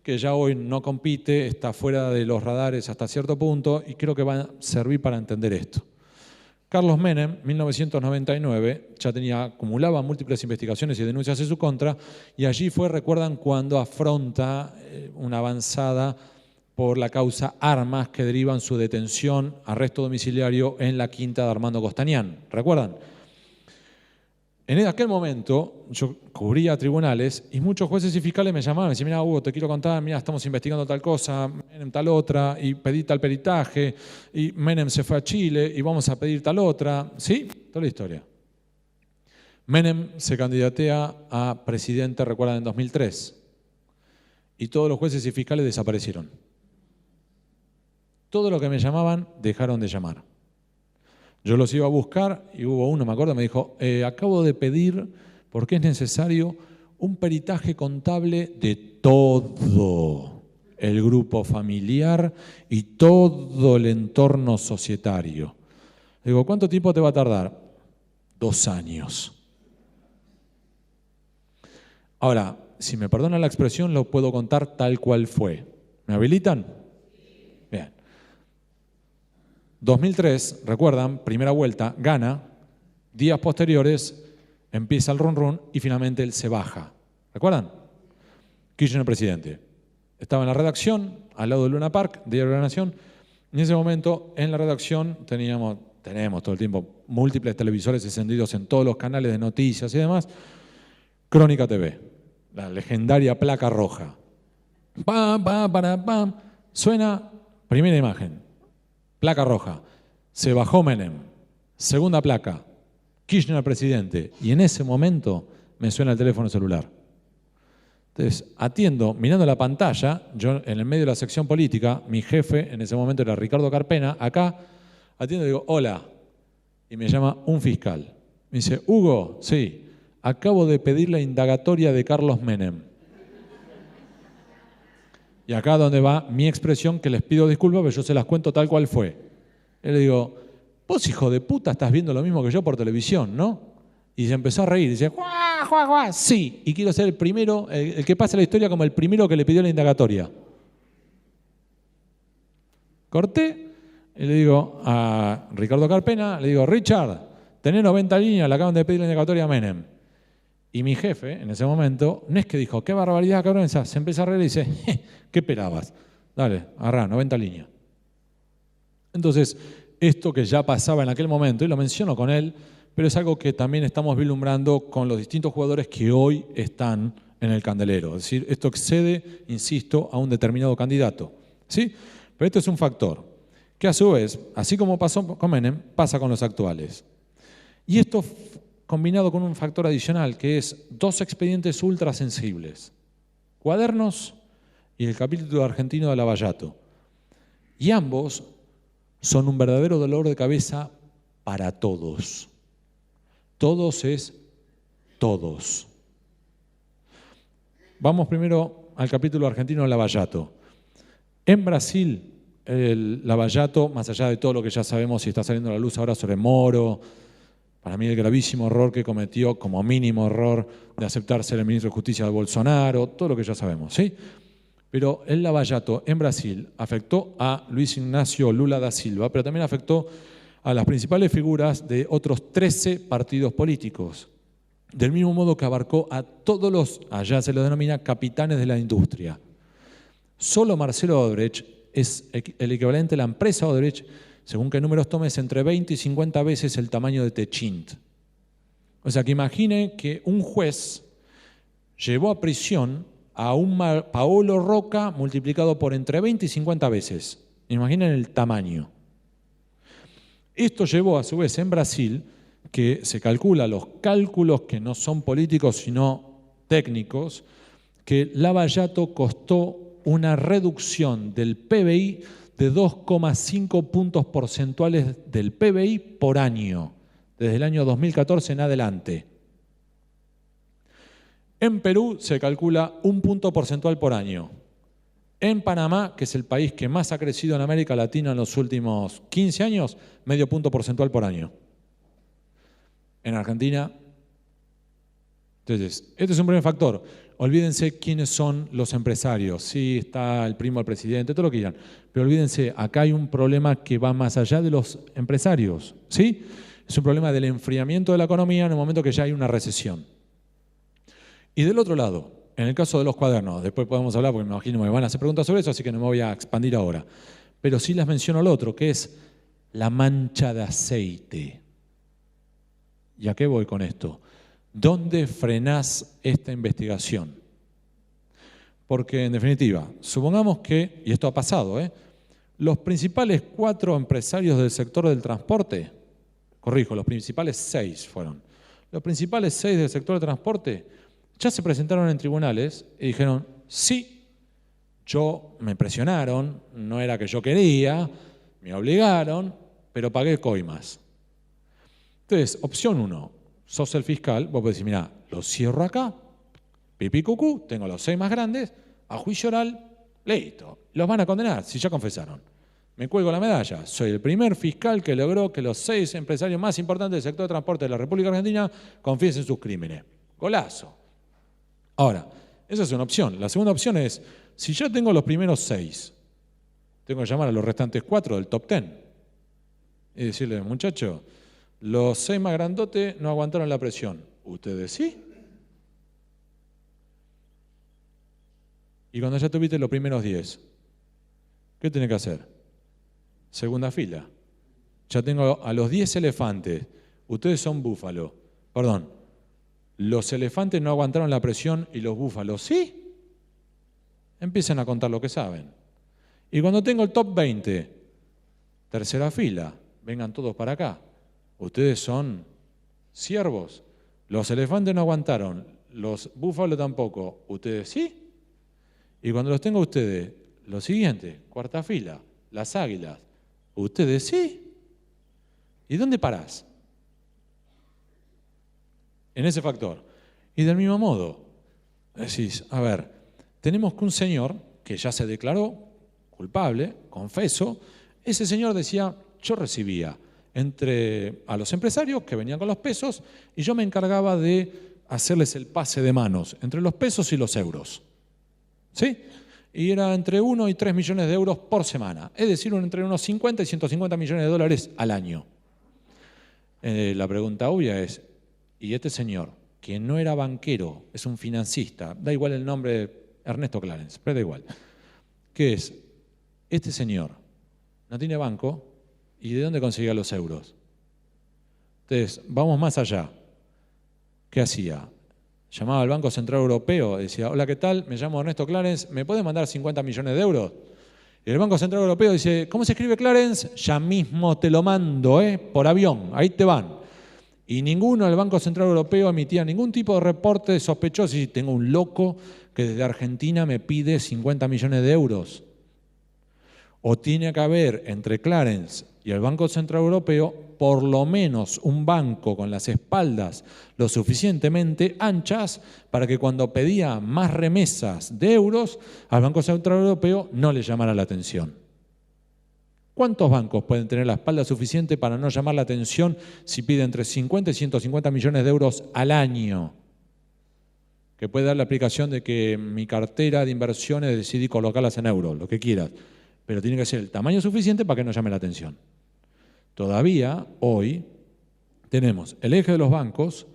que ya hoy no compite, está fuera de los radares hasta cierto punto y creo que va a servir para entender esto. Carlos Menem, 1999, ya acumulaba múltiples investigaciones y denuncias en su contra y allí recuerdan cuando afronta una avanzada por la causa Armas que derivan su detención, arresto domiciliario en la quinta de Armando Costañán. ¿Recuerdan? En aquel momento yo cubría tribunales y muchos jueces y fiscales me llamaban y me decían, mira Hugo, te quiero contar, mira, estamos investigando tal cosa, Menem tal otra, y pedí tal peritaje, y Menem se fue a Chile y vamos a pedir tal otra. ¿Sí? Toda la historia. Menem se candidatea a presidente, recuerdan, en 2003. Y todos los jueces y fiscales desaparecieron. Todo lo que me llamaban, dejaron de llamar. Yo los iba a buscar y hubo uno, me acuerdo, me dijo, acabo de pedir Porque es necesario un peritaje contable de todo el grupo familiar y todo el entorno societario. Digo, ¿cuánto tiempo te va a tardar? 2 años. Ahora, si me perdonan la expresión, lo puedo contar tal cual fue. ¿Me habilitan? Bien. 2003, recuerdan, primera vuelta, gana. Días posteriores empieza el run run y finalmente él se baja. ¿Recuerdan? Kirchner presidente. Estaba en la redacción, al lado de Luna Park, Diario de la Nación. En ese momento, en la redacción, tenemos todo el tiempo múltiples televisores encendidos en todos los canales de noticias y demás. Crónica TV, la legendaria placa roja. Pam, pam, pam, pam. Suena, primera imagen, placa roja. Se bajó Menem. Segunda placa, Kirchner presidente. Y en ese momento me suena el teléfono celular. Entonces, atiendo, mirando la pantalla, yo en el medio de la sección política, mi jefe en ese momento era Ricardo Carpena, acá, atiendo y digo, hola, y me llama un fiscal. Me dice, Hugo, sí, acabo de pedir la indagatoria de Carlos Menem. Y acá donde va mi expresión, que les pido disculpas, pero yo se las cuento tal cual fue. Y le digo, vos hijo de puta estás viendo lo mismo que yo por televisión, ¿no? Y se empezó a reír, dice, ¡guau, guau, guau! Sí, y quiero ser el primero, el que pase la historia como el primero que le pidió la indagatoria. Corté y le digo a Ricardo Carpena, le digo, Richard, tenés 90 líneas, le acaban de pedir la indagatoria a Menem. Y mi jefe, en ese momento, no es que dijo, qué barbaridad, cabrón, se empieza a reír y dice, ¿qué esperabas? Dale, agarrá, 90 líneas. Entonces, esto que ya pasaba en aquel momento, y lo menciono con él, pero es algo que también estamos vislumbrando con los distintos jugadores que hoy están en el candelero. Es decir, esto excede, insisto, a un determinado candidato. ¿Sí? Pero esto es un factor que a su vez, así como pasó con Menem, pasa con los actuales. Y esto combinado con un factor adicional, que es 2 expedientes ultra sensibles. Cuadernos y el capítulo argentino de Lavallato. Y ambos son un verdadero dolor de cabeza para todos. Todos es todos. Vamos primero al capítulo argentino de Lavallato. En Brasil, el Lavallato, más allá de todo lo que ya sabemos y está saliendo a la luz ahora sobre Moro, para mí el gravísimo error que cometió, como mínimo error, de aceptar ser el ministro de Justicia de Bolsonaro, todo lo que ya sabemos, ¿sí? Pero el Lavallato en Brasil afectó a Luis Ignacio Lula da Silva, pero también afectó a las principales figuras de otros 13 partidos políticos, del mismo modo que abarcó a todos los, allá se lo denomina, capitanes de la industria. Solo Marcelo Odebrecht es el equivalente a la empresa Odebrecht, según qué números tomes, entre 20 y 50 veces el tamaño de Techint. O sea, que imagine que un juez llevó a prisión a un Paolo Roca multiplicado por entre 20 y 50 veces. Imaginen el tamaño. Esto llevó a su vez en Brasil, que se calcula los cálculos que no son políticos sino técnicos, que Lavallato costó una reducción del PBI de 2,5 puntos porcentuales del PBI por año, desde el año 2014 en adelante. En Perú se calcula 1 punto porcentual por año. En Panamá, que es el país que más ha crecido en América Latina en los últimos 15 años, medio punto porcentual por año. En Argentina, entonces, este es un primer factor. Olvídense quiénes son los empresarios. Sí, está el primo del presidente, todo lo que quieran. Pero olvídense, acá hay un problema que va más allá de los empresarios. ¿Sí? Es un problema del enfriamiento de la economía en el momento que ya hay una recesión. Y del otro lado, en el caso de los cuadernos, después podemos hablar porque me imagino que me van a hacer preguntas sobre eso, así que no me voy a expandir ahora. Pero sí les menciono lo otro, que es la mancha de aceite. ¿Y a qué voy con esto? ¿Dónde frenás esta investigación? Porque, en definitiva, supongamos que, y esto ha pasado, los principales 4 empresarios del sector del transporte, corrijo, los principales 6 fueron, los principales 6 del sector del transporte ya se presentaron en tribunales y dijeron, sí, me presionaron, no era que yo quería, me obligaron, pero pagué coimas. Entonces, opción 1, sos el fiscal, vos podés decir, mirá, lo cierro acá, pipí cucú, tengo los 6 más grandes, a juicio oral, listo. Los van a condenar, si ya confesaron. Me cuelgo la medalla. Soy el primer fiscal que logró que los 6 empresarios más importantes del sector de transporte de la República Argentina confiesen sus crímenes. Golazo. Ahora, esa es una opción. La segunda opción es, si ya tengo los primeros 6, tengo que llamar a los restantes 4 del top 10 y decirle, muchachos, los 6 más grandotes no aguantaron la presión. ¿Ustedes sí? Y cuando ya tuviste los primeros 10, ¿qué tenés que hacer? Segunda fila. Ya tengo a los 10 elefantes. Ustedes son búfalo. Perdón. Los elefantes no aguantaron la presión y los búfalos sí. Empiezan a contar lo que saben. Y cuando tengo el top 20, tercera fila, vengan todos para acá. Ustedes son ciervos. Los elefantes no aguantaron. Los búfalos tampoco. ¿Ustedes sí? Y cuando los tengo ustedes, lo siguiente, cuarta fila, las águilas. ¿Ustedes sí? ¿Y dónde parás? En ese factor. Y del mismo modo, decís, a ver, tenemos que un señor que ya se declaró culpable, confeso, ese señor decía, yo recibía a los empresarios que venían con los pesos y yo me encargaba de hacerles el pase de manos entre los pesos y los euros. ¿Sí? Y era entre 1 y 3 millones de euros por semana, es decir, entre unos 50 y 150 millones de dólares al año. La pregunta obvia es, ¿y este señor, que no era banquero, es un financista, da igual el nombre, Ernesto Clarence, pero da igual, ¿qué es? Este señor no tiene banco, ¿y de dónde conseguía los euros? Entonces, vamos más allá. ¿Qué hacía? Llamaba al Banco Central Europeo, decía, hola, ¿qué tal? Me llamo Ernesto Clarence, ¿me puede mandar 50 millones de euros? Y el Banco Central Europeo dice, ¿cómo se escribe Clarence? Ya mismo te lo mando, por avión, ahí te van. Y ninguno del Banco Central Europeo emitía ningún tipo de reporte sospechoso. Y tengo un loco que desde Argentina me pide 50 millones de euros. O tiene que haber entre Clarence y el Banco Central Europeo por lo menos un banco con las espaldas lo suficientemente anchas para que cuando pedía más remesas de euros al Banco Central Europeo no le llamara la atención. ¿Cuántos bancos pueden tener la espalda suficiente para no llamar la atención si pide entre 50 y 150 millones de euros al año? Que puede dar la aplicación de que mi cartera de inversiones decidí colocarlas en euros, lo que quieras. Pero tiene que ser el tamaño suficiente para que no llame la atención. Todavía, hoy, tenemos el eje de los bancos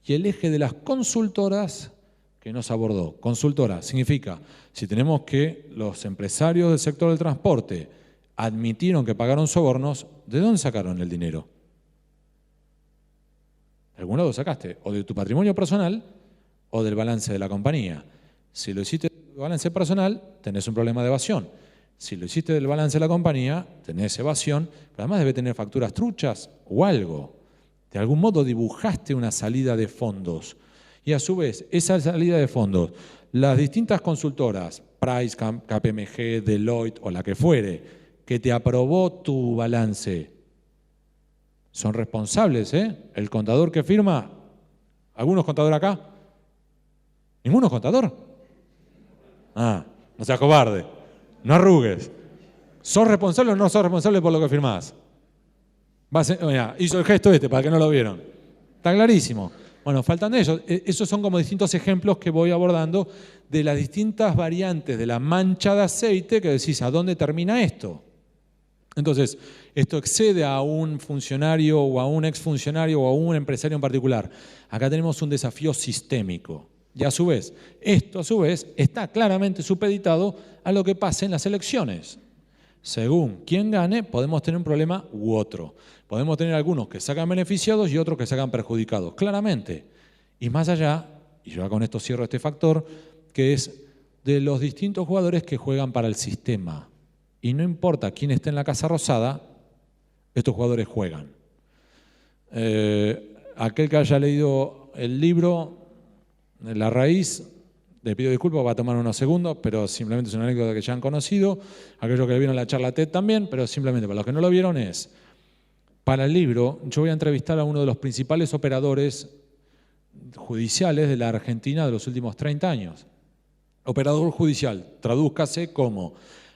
y el eje de las consultoras que nos abordó. Consultora significa, si tenemos que los empresarios del sector del transporte admitieron que pagaron sobornos, ¿de dónde sacaron el dinero? De algún lado sacaste, o de tu patrimonio personal o del balance de la compañía. Si lo hiciste del balance personal, tenés un problema de evasión. Si lo hiciste del balance de la compañía, tenés evasión, pero además debe tener facturas truchas o algo. De algún modo dibujaste una salida de fondos. Y a su vez, esa salida de fondos, las distintas consultoras, Price, KPMG, Deloitte o la que fuere, que te aprobó tu balance, son responsables, El contador que firma, ¿algunos contador acá? ¿Ninguno contador? No seas cobarde. No arrugues. ¿Sos responsable o no sos responsable por lo que firmás? Mira, hizo el gesto para que no lo vieron. Está clarísimo. Bueno, faltan de ellos. Esos son como distintos ejemplos que voy abordando de las distintas variantes de la mancha de aceite que decís, ¿a dónde termina esto? Entonces, esto excede a un funcionario o a un exfuncionario o a un empresario en particular. Acá tenemos un desafío sistémico. Y a su vez, esto a su vez está claramente supeditado a lo que pase en las elecciones. Según quién gane, podemos tener un problema u otro. Podemos tener algunos que sacan beneficiados y otros que sacan perjudicados, claramente. Y más allá, y yo con esto cierro este factor, que es de los distintos jugadores que juegan para el sistema. Y no importa quién esté en la Casa Rosada, estos jugadores juegan. Aquel que haya leído el libro La Raíz, le pido disculpas, va a tomar unos segundos, pero simplemente es una anécdota que ya han conocido. Aquellos que vieron la charla TED también, pero simplemente para los que no lo vieron es, Para el libro, yo voy a entrevistar a uno de los principales operadores judiciales de la Argentina de los últimos 30 años. Operador judicial, tradúzcase como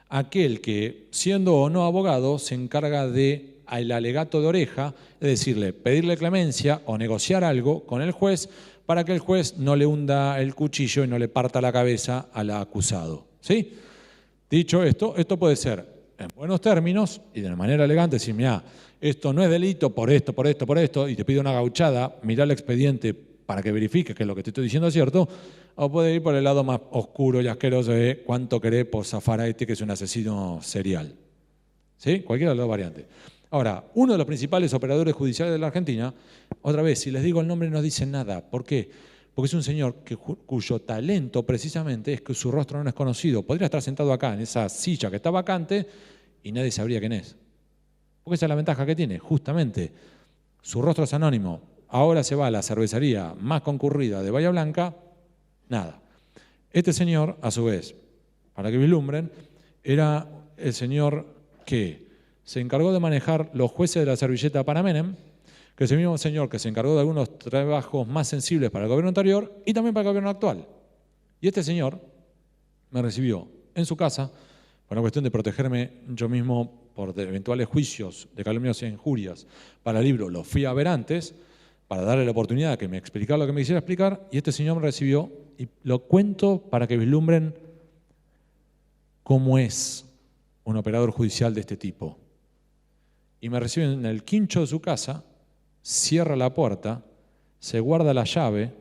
aquel que, siendo o no abogado, se encarga de el alegato de oreja, es decirle, pedirle clemencia o negociar algo con el juez para que el juez no le hunda el cuchillo y no le parta la cabeza al acusado. ¿Sí? Dicho esto, esto puede ser en buenos términos y de manera elegante, decir, mirá, esto no es delito por esto, por esto, por esto, y te pido una gauchada, mirá el expediente para que verifiques que lo que te estoy diciendo es cierto, o puede ir por el lado más oscuro y asqueroso de cuánto querés por zafar a este que es un asesino serial. ¿Sí? Cualquiera de las dos variantes. Ahora, uno de los principales operadores judiciales de la Argentina, otra vez, si les digo el nombre no dicen nada. ¿Por qué? Porque es un señor cuyo talento precisamente es que su rostro no es conocido. Podría estar sentado acá en esa silla que está vacante y nadie sabría quién es. Porque esa es la ventaja que tiene, justamente. Su rostro es anónimo. Ahora se va a la cervecería más concurrida de Bahía Blanca, nada. Este señor, a su vez, para que vislumbren, era el señor que se encargó de manejar los jueces de la servilleta para Menem, que es el mismo señor que se encargó de algunos trabajos más sensibles para el gobierno anterior y también para el gobierno actual. Y este señor me recibió en su casa, por una cuestión de protegerme yo mismo por eventuales juicios de calumnias e injurias para el libro. Lo fui a ver antes para darle la oportunidad de que me explicara lo que me quisiera explicar, y este señor me recibió, y lo cuento para que vislumbren cómo es un operador judicial de este tipo. Y me recibe en el quincho de su casa, cierra la puerta, se guarda la llave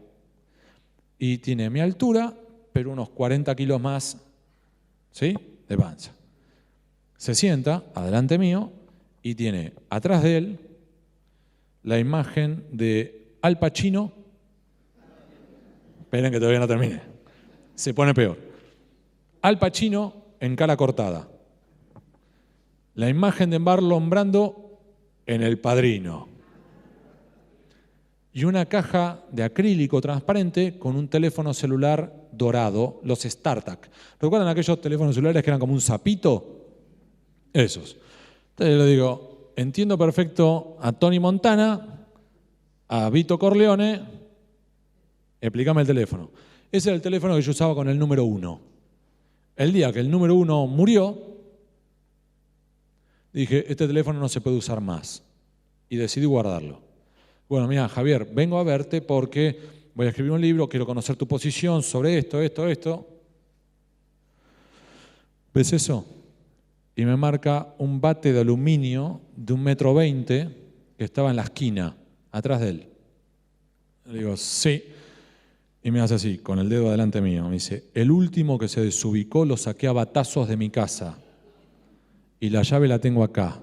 y tiene mi altura, pero unos 40 kilos más, ¿sí?, de panza. Se sienta adelante mío y tiene atrás de él la imagen de Al Pacino. Esperen que todavía no termine. Se pone peor. Al Pacino en cara cortada. La imagen de Marlon Brando en El Padrino. Y una caja de acrílico transparente con un teléfono celular dorado, los StarTAC. ¿Recuerdan aquellos teléfonos celulares que eran como un sapito? Esos. Entonces le digo, entiendo perfecto a Tony Montana, a Vito Corleone, explícame el teléfono. Ese era el teléfono que yo usaba con el número 1. El día que el número 1 murió, dije, este teléfono no se puede usar más. Y decidí guardarlo. Bueno, mira, Javier, vengo a verte porque voy a escribir un libro, quiero conocer tu posición sobre esto. ¿Ves eso? Y me marca un bate de aluminio de 1,20 m que estaba en la esquina, atrás de él. Le digo, sí. Y me hace así, con el dedo adelante mío. Me dice, el último que se desubicó lo saqué a batazos de mi casa. Y la llave la tengo acá.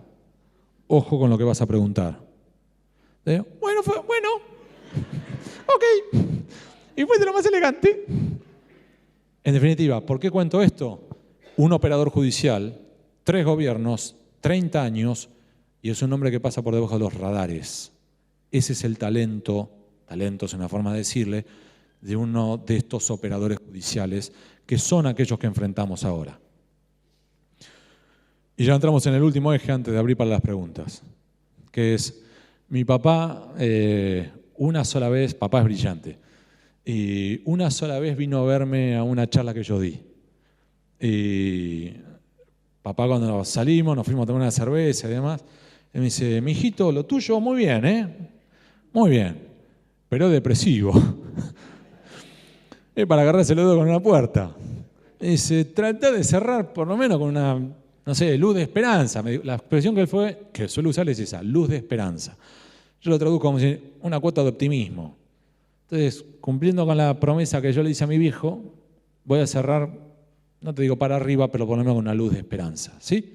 Ojo con lo que vas a preguntar. Le digo, bueno. Ok. Y fue de lo más elegante. En definitiva, ¿por qué cuento esto? Un operador judicial, 3 gobiernos, 30 años, y es un hombre que pasa por debajo de los radares. Ese es el talento es una forma de decirle, de uno de estos operadores judiciales, que son aquellos que enfrentamos ahora. Y ya entramos en el último eje antes de abrir para las preguntas, que es, mi papá, una sola vez, papá es brillante, y una sola vez vino a verme a una charla que yo di. Y papá, cuando salimos, nos fuimos a tomar una cerveza y demás, y me dice, mijito, lo tuyo muy bien, muy bien, pero depresivo. Es para agarrarse el dedo con una puerta. Me dice, trata de cerrar por lo menos con una, no sé, luz de esperanza. La expresión que suele usar es esa, luz de esperanza. Yo lo traduzco como si una cuota de optimismo. Entonces, cumpliendo con la promesa que yo le hice a mi viejo, voy a cerrar, no te digo para arriba, pero por lo menos con una luz de esperanza, ¿sí?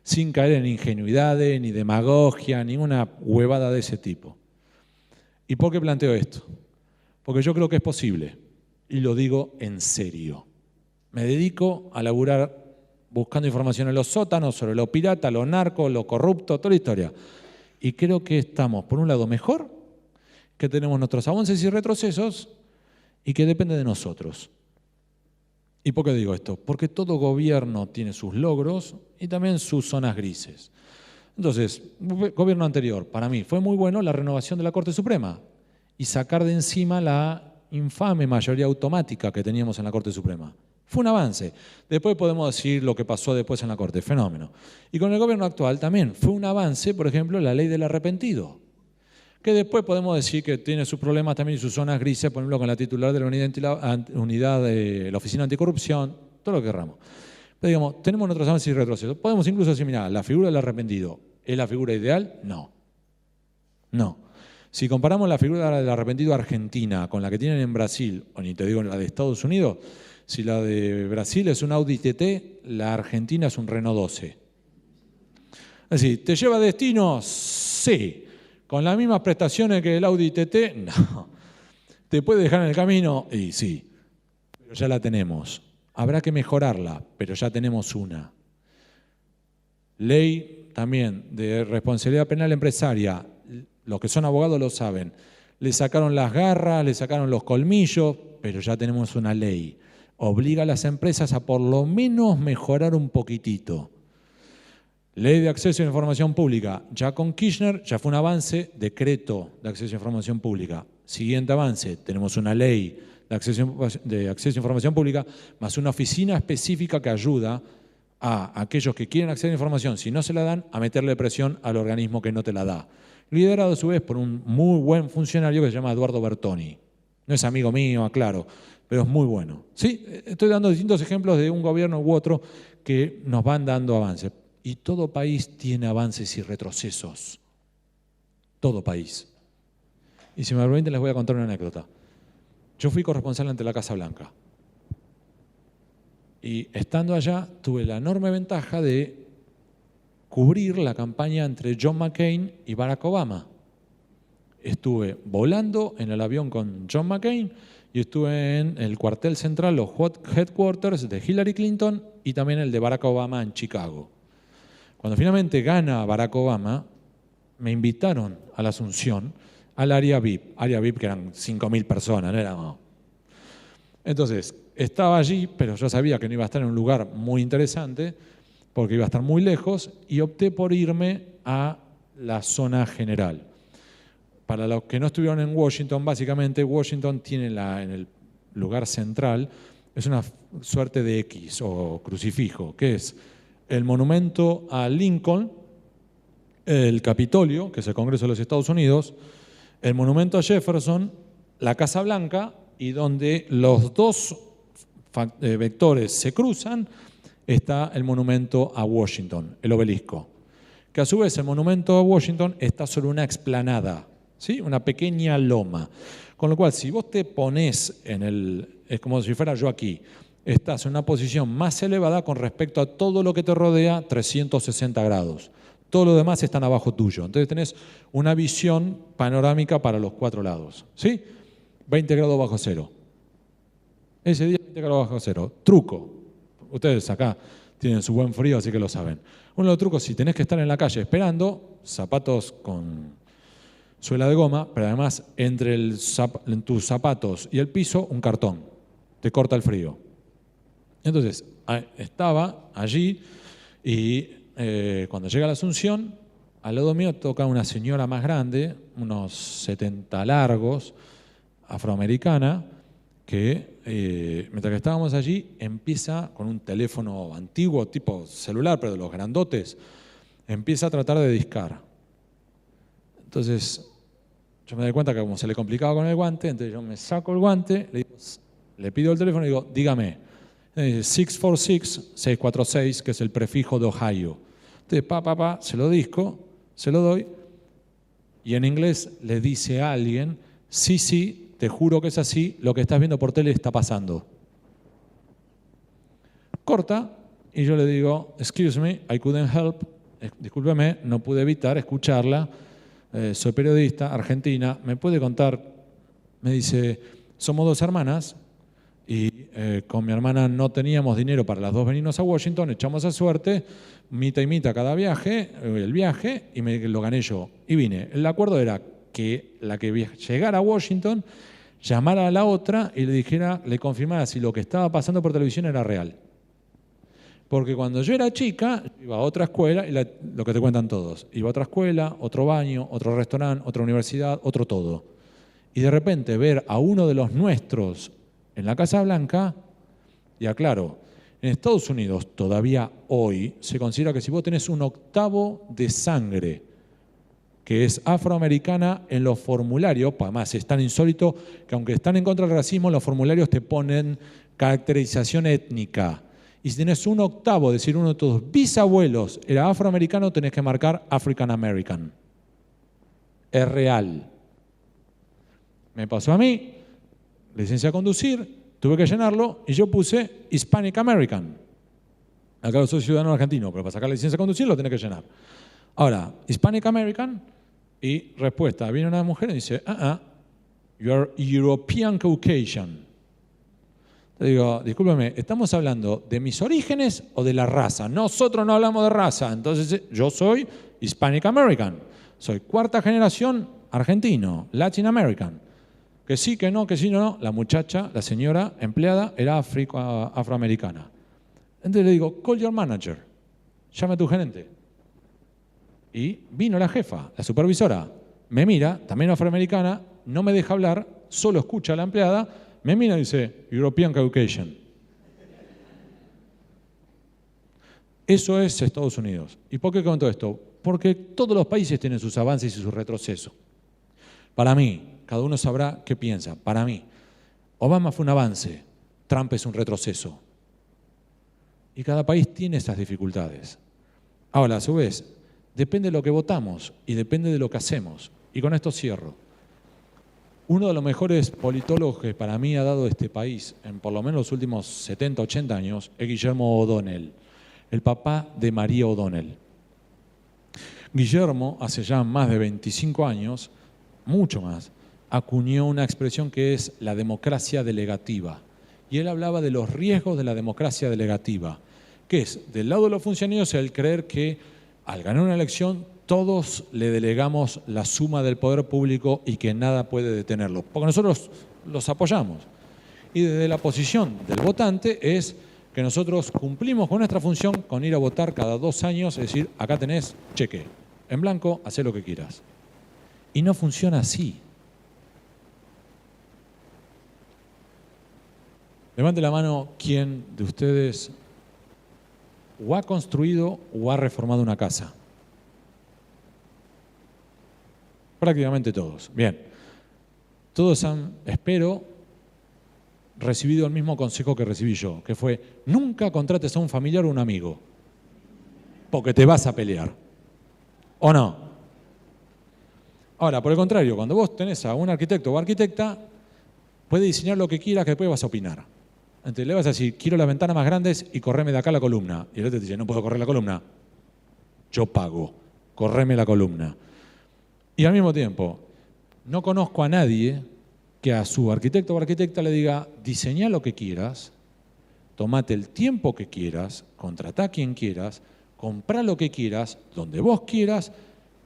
Sin caer en ingenuidades, ni demagogia, ninguna huevada de ese tipo. ¿Y por qué planteo esto? Porque yo creo que es posible, y lo digo en serio. Me dedico a laburar buscando información en los sótanos sobre lo pirata, lo narco, lo corrupto, toda la historia. Y creo que estamos, por un lado, mejor, que tenemos nuestros avances y retrocesos, y que depende de nosotros. ¿Y por qué digo esto? Porque todo gobierno tiene sus logros y también sus zonas grises. Entonces, gobierno anterior, para mí, fue muy bueno la renovación de la Corte Suprema y sacar de encima la infame mayoría automática que teníamos en la Corte Suprema. Fue un avance. Después podemos decir lo que pasó después en la Corte, fenómeno. Y con el gobierno actual también fue un avance, por ejemplo, la ley del arrepentido, que después podemos decir que tiene sus problemas también y sus zonas grises, por ejemplo, con la titular de la unidad de la Oficina Anticorrupción, todo lo que querramos. Pero digamos, tenemos nuestros avances y retrocesos. Podemos incluso decir, mira, la figura del arrepentido, ¿es la figura ideal? No. No. Si comparamos la figura del arrepentido argentina con la que tienen en Brasil, o ni te digo la de Estados Unidos, si la de Brasil es un Audi TT, la argentina es un Renault 12. Es decir, ¿te lleva a destino? Sí. ¿Con las mismas prestaciones que el Audi TT? No. ¿Te puede dejar en el camino? Y sí, pero ya la tenemos. Habrá que mejorarla, pero ya tenemos una. Ley también de responsabilidad penal empresaria. Los que son abogados lo saben. Le sacaron las garras, le sacaron los colmillos, pero ya tenemos una ley. Obliga a las empresas a por lo menos mejorar un poquitito. Ley de acceso a la información pública. Ya con Kirchner ya fue un avance, decreto de acceso a información pública. Siguiente avance, tenemos una ley de acceso a información pública, más una oficina específica que ayuda a aquellos que quieren acceder a información, si no se la dan, a meterle presión al organismo que no te la da. Liderado a su vez por un muy buen funcionario que se llama Eduardo Bertoni. No es amigo mío, aclaro, pero es muy bueno. Sí, estoy dando distintos ejemplos de un gobierno u otro que nos van dando avances. Y todo país tiene avances y retrocesos. Todo país. Y si me permiten les voy a contar una anécdota. Yo fui corresponsal ante la Casa Blanca. Y estando allá tuve la enorme ventaja de cubrir la campaña entre John McCain y Barack Obama. Estuve volando en el avión con John McCain y estuve en el cuartel central, los headquarters de Hillary Clinton y también el de Barack Obama en Chicago. Cuando finalmente gana Barack Obama, me invitaron a la Asunción al área VIP que eran 5.000 personas, no éramos. Entonces, estaba allí, pero yo sabía que no iba a estar en un lugar muy interesante, porque iba a estar muy lejos, y opté por irme a la zona general. Para los que no estuvieron en Washington, básicamente Washington tiene en el lugar central, es una suerte de X o crucifijo, que es el monumento a Lincoln, el Capitolio, que es el Congreso de los Estados Unidos, el monumento a Jefferson, la Casa Blanca, y donde los dos vectores se cruzan, está el monumento a Washington, el obelisco. Que a su vez el monumento a Washington está sobre una explanada, ¿sí? Una pequeña loma. Con lo cual, si vos te pones es como si fuera yo aquí, estás en una posición más elevada con respecto a todo lo que te rodea, 360 grados. Todo lo demás están abajo tuyo. Entonces tenés una visión panorámica para los 4 lados. ¿Sí? 20 grados bajo cero. Ese día 20 grados bajo cero. Truco. Ustedes acá tienen su buen frío, así que lo saben. Uno de los trucos, si tenés que estar en la calle esperando, zapatos con suela de goma, pero además entre tus zapatos y el piso, un cartón. Te corta el frío. Entonces, estaba allí y cuando llega la Asunción, al lado mío toca una señora más grande, unos 70 largos, afroamericana, que mientras que estábamos allí empieza con un teléfono antiguo, tipo celular, pero de los grandotes, empieza a tratar de discar. Entonces, yo me doy cuenta que como se le complicaba con el guante, entonces yo me saco el guante, le pido el teléfono y digo, dígame. 646-646, que es el prefijo de Ohio. Entonces, se lo disco, se lo doy, y en inglés le dice a alguien, sí, te juro que es así, lo que estás viendo por tele está pasando. Corta, y yo le digo, excuse me, I couldn't help, discúlpeme, no pude evitar escucharla, soy periodista, argentina, ¿me puede contar? Me dice, somos 2 hermanas, y con mi hermana no teníamos dinero para las 2 venirnos a Washington, echamos a suerte, mitad y mitad cada viaje, el viaje, y me lo gané yo. Y vine. El acuerdo era que la que llegara a Washington llamara a la otra y le confirmara si lo que estaba pasando por televisión era real. Porque cuando yo era chica, iba a otra escuela, y lo que te cuentan todos, iba a otra escuela, otro baño, otro restaurante, otra universidad, otro todo. Y de repente ver a uno de los nuestros en la Casa Blanca, y aclaro, en Estados Unidos todavía hoy se considera que si vos tenés un octavo de sangre que es afroamericana en los formularios, además es tan insólito que aunque están en contra del racismo, en los formularios te ponen caracterización étnica. Y si tenés un octavo, es decir, uno de tus bisabuelos era afroamericano, tenés que marcar African American. Es real. Me pasó a mí, licencia a conducir, tuve que llenarlo y yo puse Hispanic American. Acá soy ciudadano argentino, pero para sacar la licencia a conducir lo tenés que llenar. Ahora, Hispanic American, y respuesta, viene una mujer y dice, you are European Caucasian. Le digo, discúlpeme, ¿estamos hablando de mis orígenes o de la raza? Nosotros no hablamos de raza, entonces yo soy Hispanic American, soy cuarta generación argentino, Latin American. Que sí, que no, que sí, no. La muchacha, la señora empleada, era afroamericana. Entonces le digo, call your manager, llama a tu gerente. Y vino la jefa, la supervisora, me mira, también afroamericana, no me deja hablar, solo escucha a la empleada, me mira y dice, European Caucasian. Eso es Estados Unidos. ¿Y por qué cuento esto? Porque todos los países tienen sus avances y sus retrocesos. Para mí, cada uno sabrá qué piensa. Para mí, Obama fue un avance, Trump es un retroceso. Y cada país tiene esas dificultades. Ahora, a su vez, depende de lo que votamos y depende de lo que hacemos. Y con esto cierro. Uno de los mejores politólogos que para mí ha dado este país, en por lo menos los últimos 70, 80 años, es Guillermo O'Donnell, el papá de María O'Donnell. Guillermo, hace ya más de 25 años, mucho más, acuñó una expresión que es la democracia delegativa. Y él hablaba de los riesgos de la democracia delegativa, que es, del lado de los funcionarios, el creer que al ganar una elección todos le delegamos la suma del poder público y que nada puede detenerlo, porque nosotros los apoyamos. Y desde la posición del votante es que nosotros cumplimos con nuestra función con ir a votar cada 2 años, es decir, acá tenés cheque, en blanco, hacé lo que quieras. Y no funciona así. Levante la mano quién de ustedes o ha construido o ha reformado una casa. Prácticamente todos. Bien. Todos han, espero, recibido el mismo consejo que recibí yo, que fue, nunca contrates a un familiar o un amigo, porque te vas a pelear. ¿O no? Ahora, por el contrario, cuando vos tenés a un arquitecto o arquitecta, puede diseñar lo que quiera, que después vas a opinar. Entonces le vas a decir, quiero las ventanas más grandes y correme de acá la columna. Y el otro te dice, no puedo correr la columna. Yo pago, correme la columna. Y al mismo tiempo, no conozco a nadie que a su arquitecto o arquitecta le diga, diseñá lo que quieras, tomate el tiempo que quieras, contratá a quien quieras, comprá lo que quieras, donde vos quieras,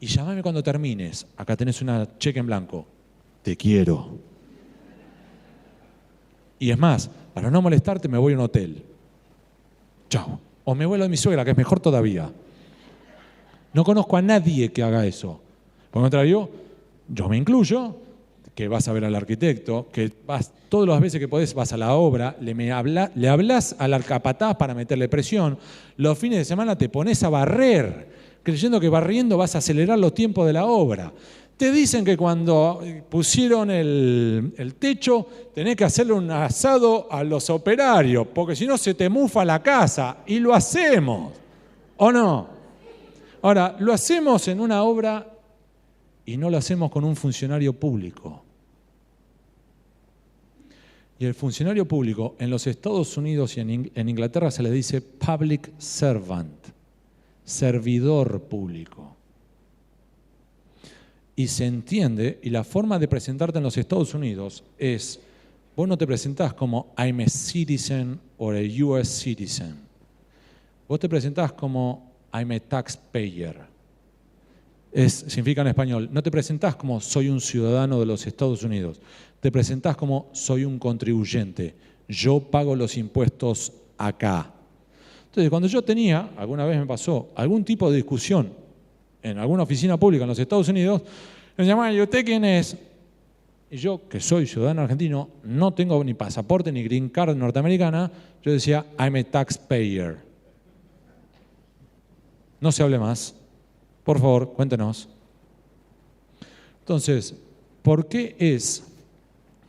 y llamame cuando termines. Acá tenés una cheque en blanco. Te quiero. Y es más, para no molestarte me voy a un hotel. Chao. O me voy a lo de mi suegra, que es mejor todavía. No conozco a nadie que haga eso. Por el contrario, yo me incluyo, que vas a ver al arquitecto, que vas todas las veces que podés, vas a la obra, le hablas al capataz para meterle presión, los fines de semana te pones a barrer, creyendo que barriendo vas a acelerar los tiempos de la obra. Te dicen que cuando pusieron el techo tenés que hacerle un asado a los operarios, porque si no se te mufa la casa, y lo hacemos, ¿o no? Ahora, lo hacemos en una obra y no lo hacemos con un funcionario público. Y el funcionario público en los Estados Unidos y en Inglaterra se le dice public servant, servidor público. Y se entiende, y la forma de presentarte en los Estados Unidos es, vos no te presentás como I'm a citizen or a US citizen. Vos te presentás como I'm a taxpayer. Significa en español, no te presentás como soy un ciudadano de los Estados Unidos, te presentás como soy un contribuyente, yo pago los impuestos acá. Entonces, cuando yo tenía, alguna vez me pasó, algún tipo de discusión en alguna oficina pública en los Estados Unidos, me llamaban, ¿y usted quién es? Y yo, que soy ciudadano argentino, no tengo ni pasaporte ni green card norteamericana, yo decía, I'm a taxpayer. No se hable más. Por favor, cuéntenos. Entonces, ¿por qué es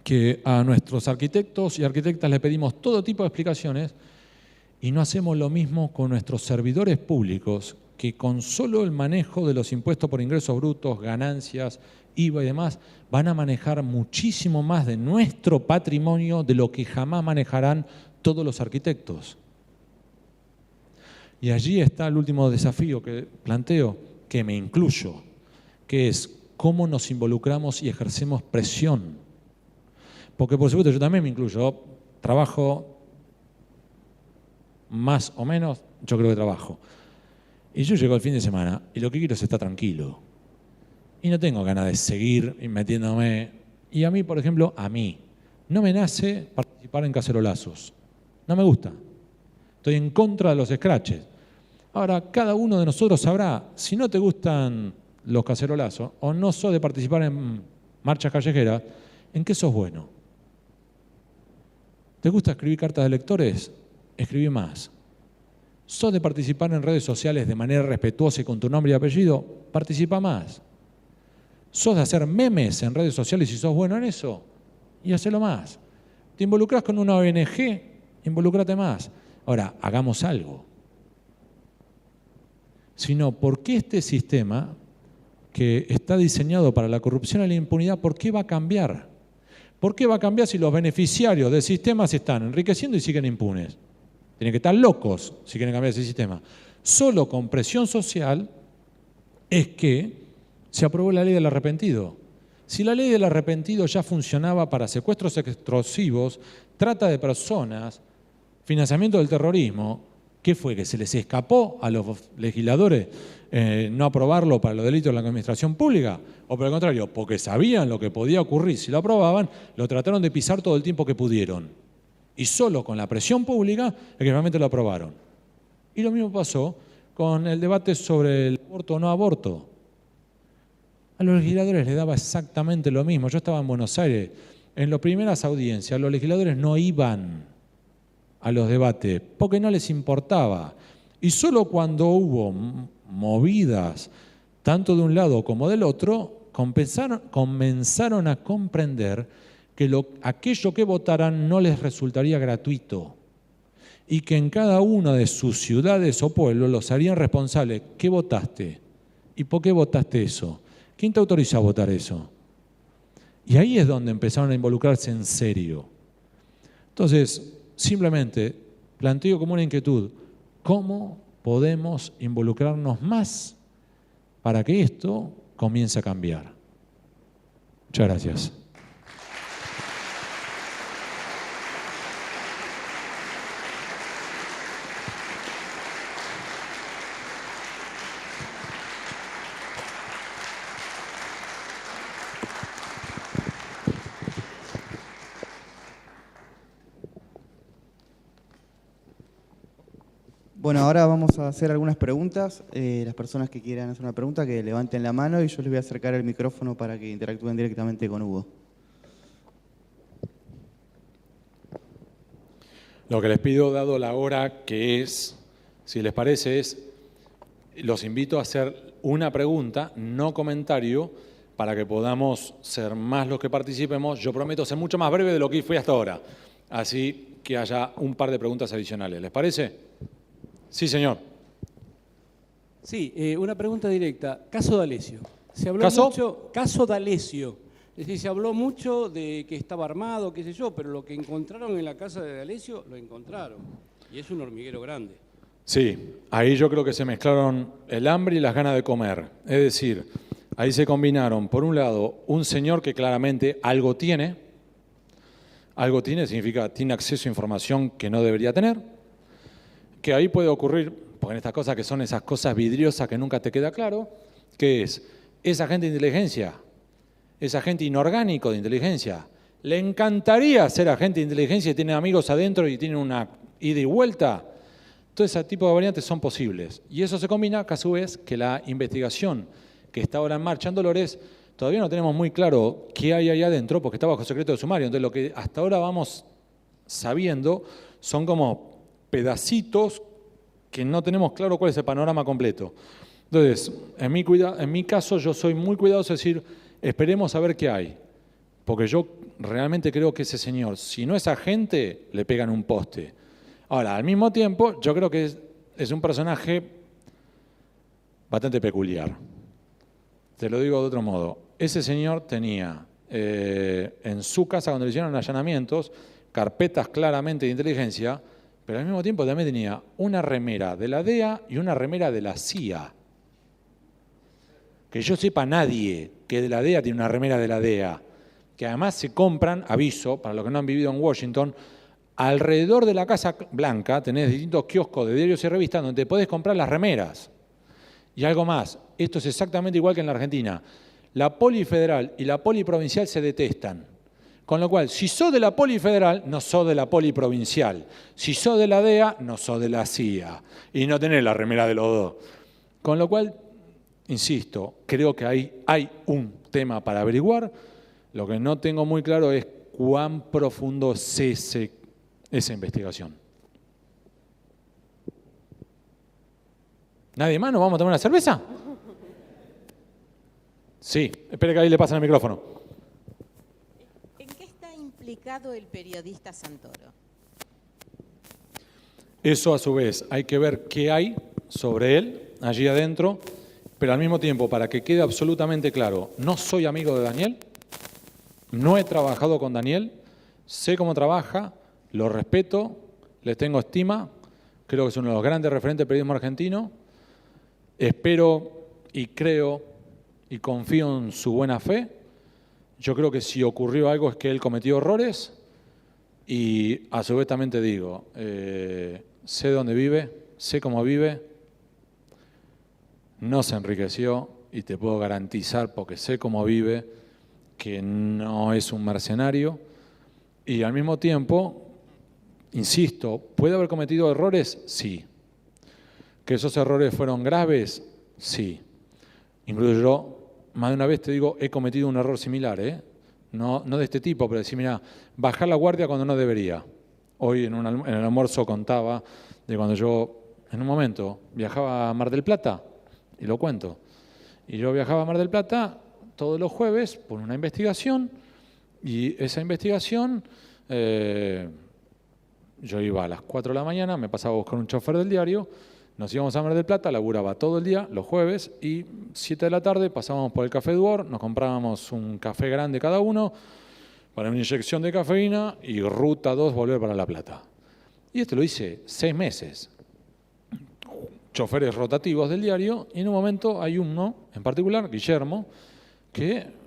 que a nuestros arquitectos y arquitectas le pedimos todo tipo de explicaciones y no hacemos lo mismo con nuestros servidores públicos, que con solo el manejo de los impuestos por ingresos brutos, ganancias, IVA y demás, van a manejar muchísimo más de nuestro patrimonio de lo que jamás manejarán todos los arquitectos? Y allí está el último desafío que planteo, que me incluyo, que es cómo nos involucramos y ejercemos presión. Porque por supuesto yo también me incluyo, yo trabajo más o menos, yo creo que trabajo. Y yo llego el fin de semana y lo que quiero es estar tranquilo. Y no tengo ganas de seguir metiéndome. Y a mí, por ejemplo, no me nace participar en cacerolazos. No me gusta. Estoy en contra de los scratches. Ahora, cada uno de nosotros sabrá, si no te gustan los cacerolazos o no sos de participar en marchas callejeras, ¿en qué sos bueno? ¿Te gusta escribir cartas de lectores? Escribí más. ¿Sos de participar en redes sociales de manera respetuosa y con tu nombre y apellido? Participa más. ¿Sos de hacer memes en redes sociales y sos bueno en eso? Y hacelo más. ¿Te involucrás con una ONG? Involúcrate más. Ahora, hagamos algo. Sino, ¿por qué este sistema que está diseñado para la corrupción y la impunidad, por qué va a cambiar? ¿Por qué va a cambiar si los beneficiarios del sistema se están enriqueciendo y siguen impunes? Tienen que estar locos si quieren cambiar ese sistema. Solo con presión social es que se aprobó la ley del arrepentido. Si la ley del arrepentido ya funcionaba para secuestros extorsivos, trata de personas, financiamiento del terrorismo, ¿qué fue? ¿Que se les escapó a los legisladores no aprobarlo para los delitos de la administración pública? ¿O por el contrario, porque sabían lo que podía ocurrir si lo aprobaban, lo trataron de pisar todo el tiempo que pudieron? Y solo con la presión pública es que realmente lo aprobaron. Y lo mismo pasó con el debate sobre el aborto o no aborto. A los legisladores les daba exactamente lo mismo. Yo estaba en Buenos Aires, en las primeras audiencias, los legisladores no iban a los debates porque no les importaba. Y solo cuando hubo movidas, tanto de un lado como del otro, comenzaron a comprender que aquello que votaran no les resultaría gratuito y que en cada una de sus ciudades o pueblos los harían responsables. ¿Qué votaste? ¿Y por qué votaste eso? ¿Quién te autorizó a votar eso? Y ahí es donde empezaron a involucrarse en serio. Entonces, simplemente planteo como una inquietud, ¿cómo podemos involucrarnos más para que esto comience a cambiar? Muchas gracias. Bueno, ahora vamos a hacer algunas preguntas. Las personas que quieran hacer una pregunta, que levanten la mano y yo les voy a acercar el micrófono para que interactúen directamente con Hugo. Lo que les pido, dado la hora que es, si les parece, los invito a hacer una pregunta, no comentario, para que podamos ser más los que participemos. Yo prometo ser mucho más breve de lo que fui hasta ahora, así que haya un par de preguntas adicionales. ¿Les parece? Sí, señor. Sí, una pregunta directa. Caso D'Alessio. Se habló ¿Caso? mucho, caso D'Alessio. Es decir, se habló mucho de que estaba armado, qué sé yo, pero lo que encontraron en la casa de D'Alessio, lo encontraron. Y es un hormiguero grande. Sí, ahí yo creo que se mezclaron el hambre y las ganas de comer. Es decir, ahí se combinaron, por un lado, un señor que claramente algo tiene significa tiene acceso a información que no debería tener, que ahí puede ocurrir, porque en estas cosas que son esas cosas vidriosas que nunca te queda claro, que es esa agente de inteligencia, ese agente inorgánico de inteligencia, le encantaría ser agente de inteligencia y tiene amigos adentro y tiene una ida y vuelta. Todo ese tipo de variantes son posibles. Y eso se combina, que a su vez, que la investigación que está ahora en marcha en Dolores, todavía no tenemos muy claro qué hay ahí adentro, porque está bajo secreto de sumario. Entonces, lo que hasta ahora vamos sabiendo son como pedacitos que no tenemos claro cuál es el panorama completo. Entonces, en mi caso, yo soy muy cuidadoso de decir, esperemos a ver qué hay. Porque yo realmente creo que ese señor, si no es agente, le pegan un poste. Ahora, al mismo tiempo, yo creo que es un personaje bastante peculiar. Te lo digo de otro modo. Ese señor tenía en su casa, cuando le hicieron allanamientos, carpetas claramente de inteligencia, pero al mismo tiempo también tenía una remera de la DEA y una remera de la CIA. Que yo sepa, nadie que de la DEA tiene una remera de la DEA. Que además se compran, aviso, para los que no han vivido en Washington, alrededor de la Casa Blanca tenés distintos kioscos de diarios y revistas donde te podés comprar las remeras. Y algo más, esto es exactamente igual que en la Argentina. La poli federal y la poli provincial se detestan. Con lo cual, si sos de la poli federal, no sos de la poli provincial. Si sos de la DEA, no sos de la CIA. Y no tenés la remera de los dos. Con lo cual, insisto, creo que hay un tema para averiguar. Lo que no tengo muy claro es cuán profundo es esa investigación. ¿Nadie más? ¿Nos vamos a tomar una cerveza? Sí, espere que ahí le pasen el micrófono. ¿En qué está implicado el periodista Santoro? Eso a su vez hay que ver qué hay sobre él allí adentro, pero al mismo tiempo, para que quede absolutamente claro, no soy amigo de Daniel, no he trabajado con Daniel, sé cómo trabaja, lo respeto, le tengo estima, creo que es uno de los grandes referentes del periodismo argentino, espero y creo y confío en su buena fe. Yo creo que si ocurrió algo es que él cometió errores y a su vez también te digo, sé dónde vive, sé cómo vive, no se enriqueció y te puedo garantizar, porque sé cómo vive, que no es un mercenario y al mismo tiempo, insisto, ¿puede haber cometido errores? Sí. ¿Que esos errores fueron graves? Sí. Incluso yo, más de una vez te digo, he cometido un error similar, no de este tipo, pero decir, mira, bajar la guardia cuando no debería. Hoy en el almuerzo contaba de cuando yo, en un momento, viajaba a Mar del Plata, y lo cuento. Y yo viajaba a Mar del Plata todos los jueves por una investigación, y esa investigación, yo iba a las 4 de la mañana, me pasaba a buscar un chofer del diario, nos íbamos a Mar del Plata, laburaba todo el día, los jueves, y 7 de la tarde pasábamos por el Café Duor, nos comprábamos un café grande cada uno para una inyección de cafeína y ruta 2 volver para La Plata. Y esto lo hice 6 meses. Choferes rotativos del diario, y en un momento hay uno en particular, Guillermo, que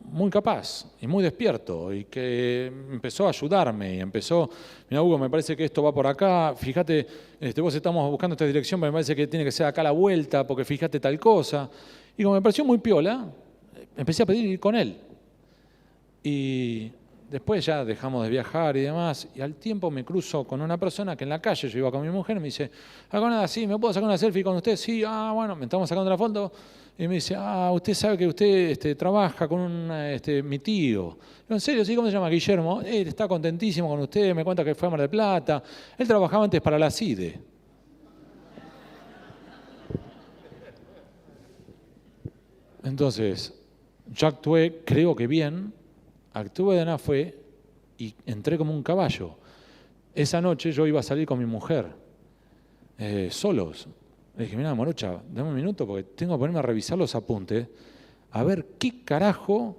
muy capaz y muy despierto y que empezó a ayudarme y empezó, mira Hugo, me parece que esto va por acá, fíjate, vos estamos buscando esta dirección, pero me parece que tiene que ser acá la vuelta porque fíjate tal cosa. Y como me pareció muy piola, empecé a pedir ir con él. Y después ya dejamos de viajar y demás, y al tiempo me cruzo con una persona que en la calle, yo iba con mi mujer, me dice, hago nada, sí, ¿me puedo sacar una selfie con usted? Sí, bueno, me estamos sacando la foto. Y me dice, usted sabe que usted trabaja con mi tío. Digo, ¿en serio? Sí, ¿cómo se llama? Guillermo. Él está contentísimo con usted, me cuenta que fue a Mar del Plata. Él trabajaba antes para la CIDE. Entonces, yo actué, creo que bien, actué de buena fe y entré como un caballo. Esa noche yo iba a salir con mi mujer, solos. Le dije, mira, morocha, dame un minuto porque tengo que ponerme a revisar los apuntes, a ver qué carajo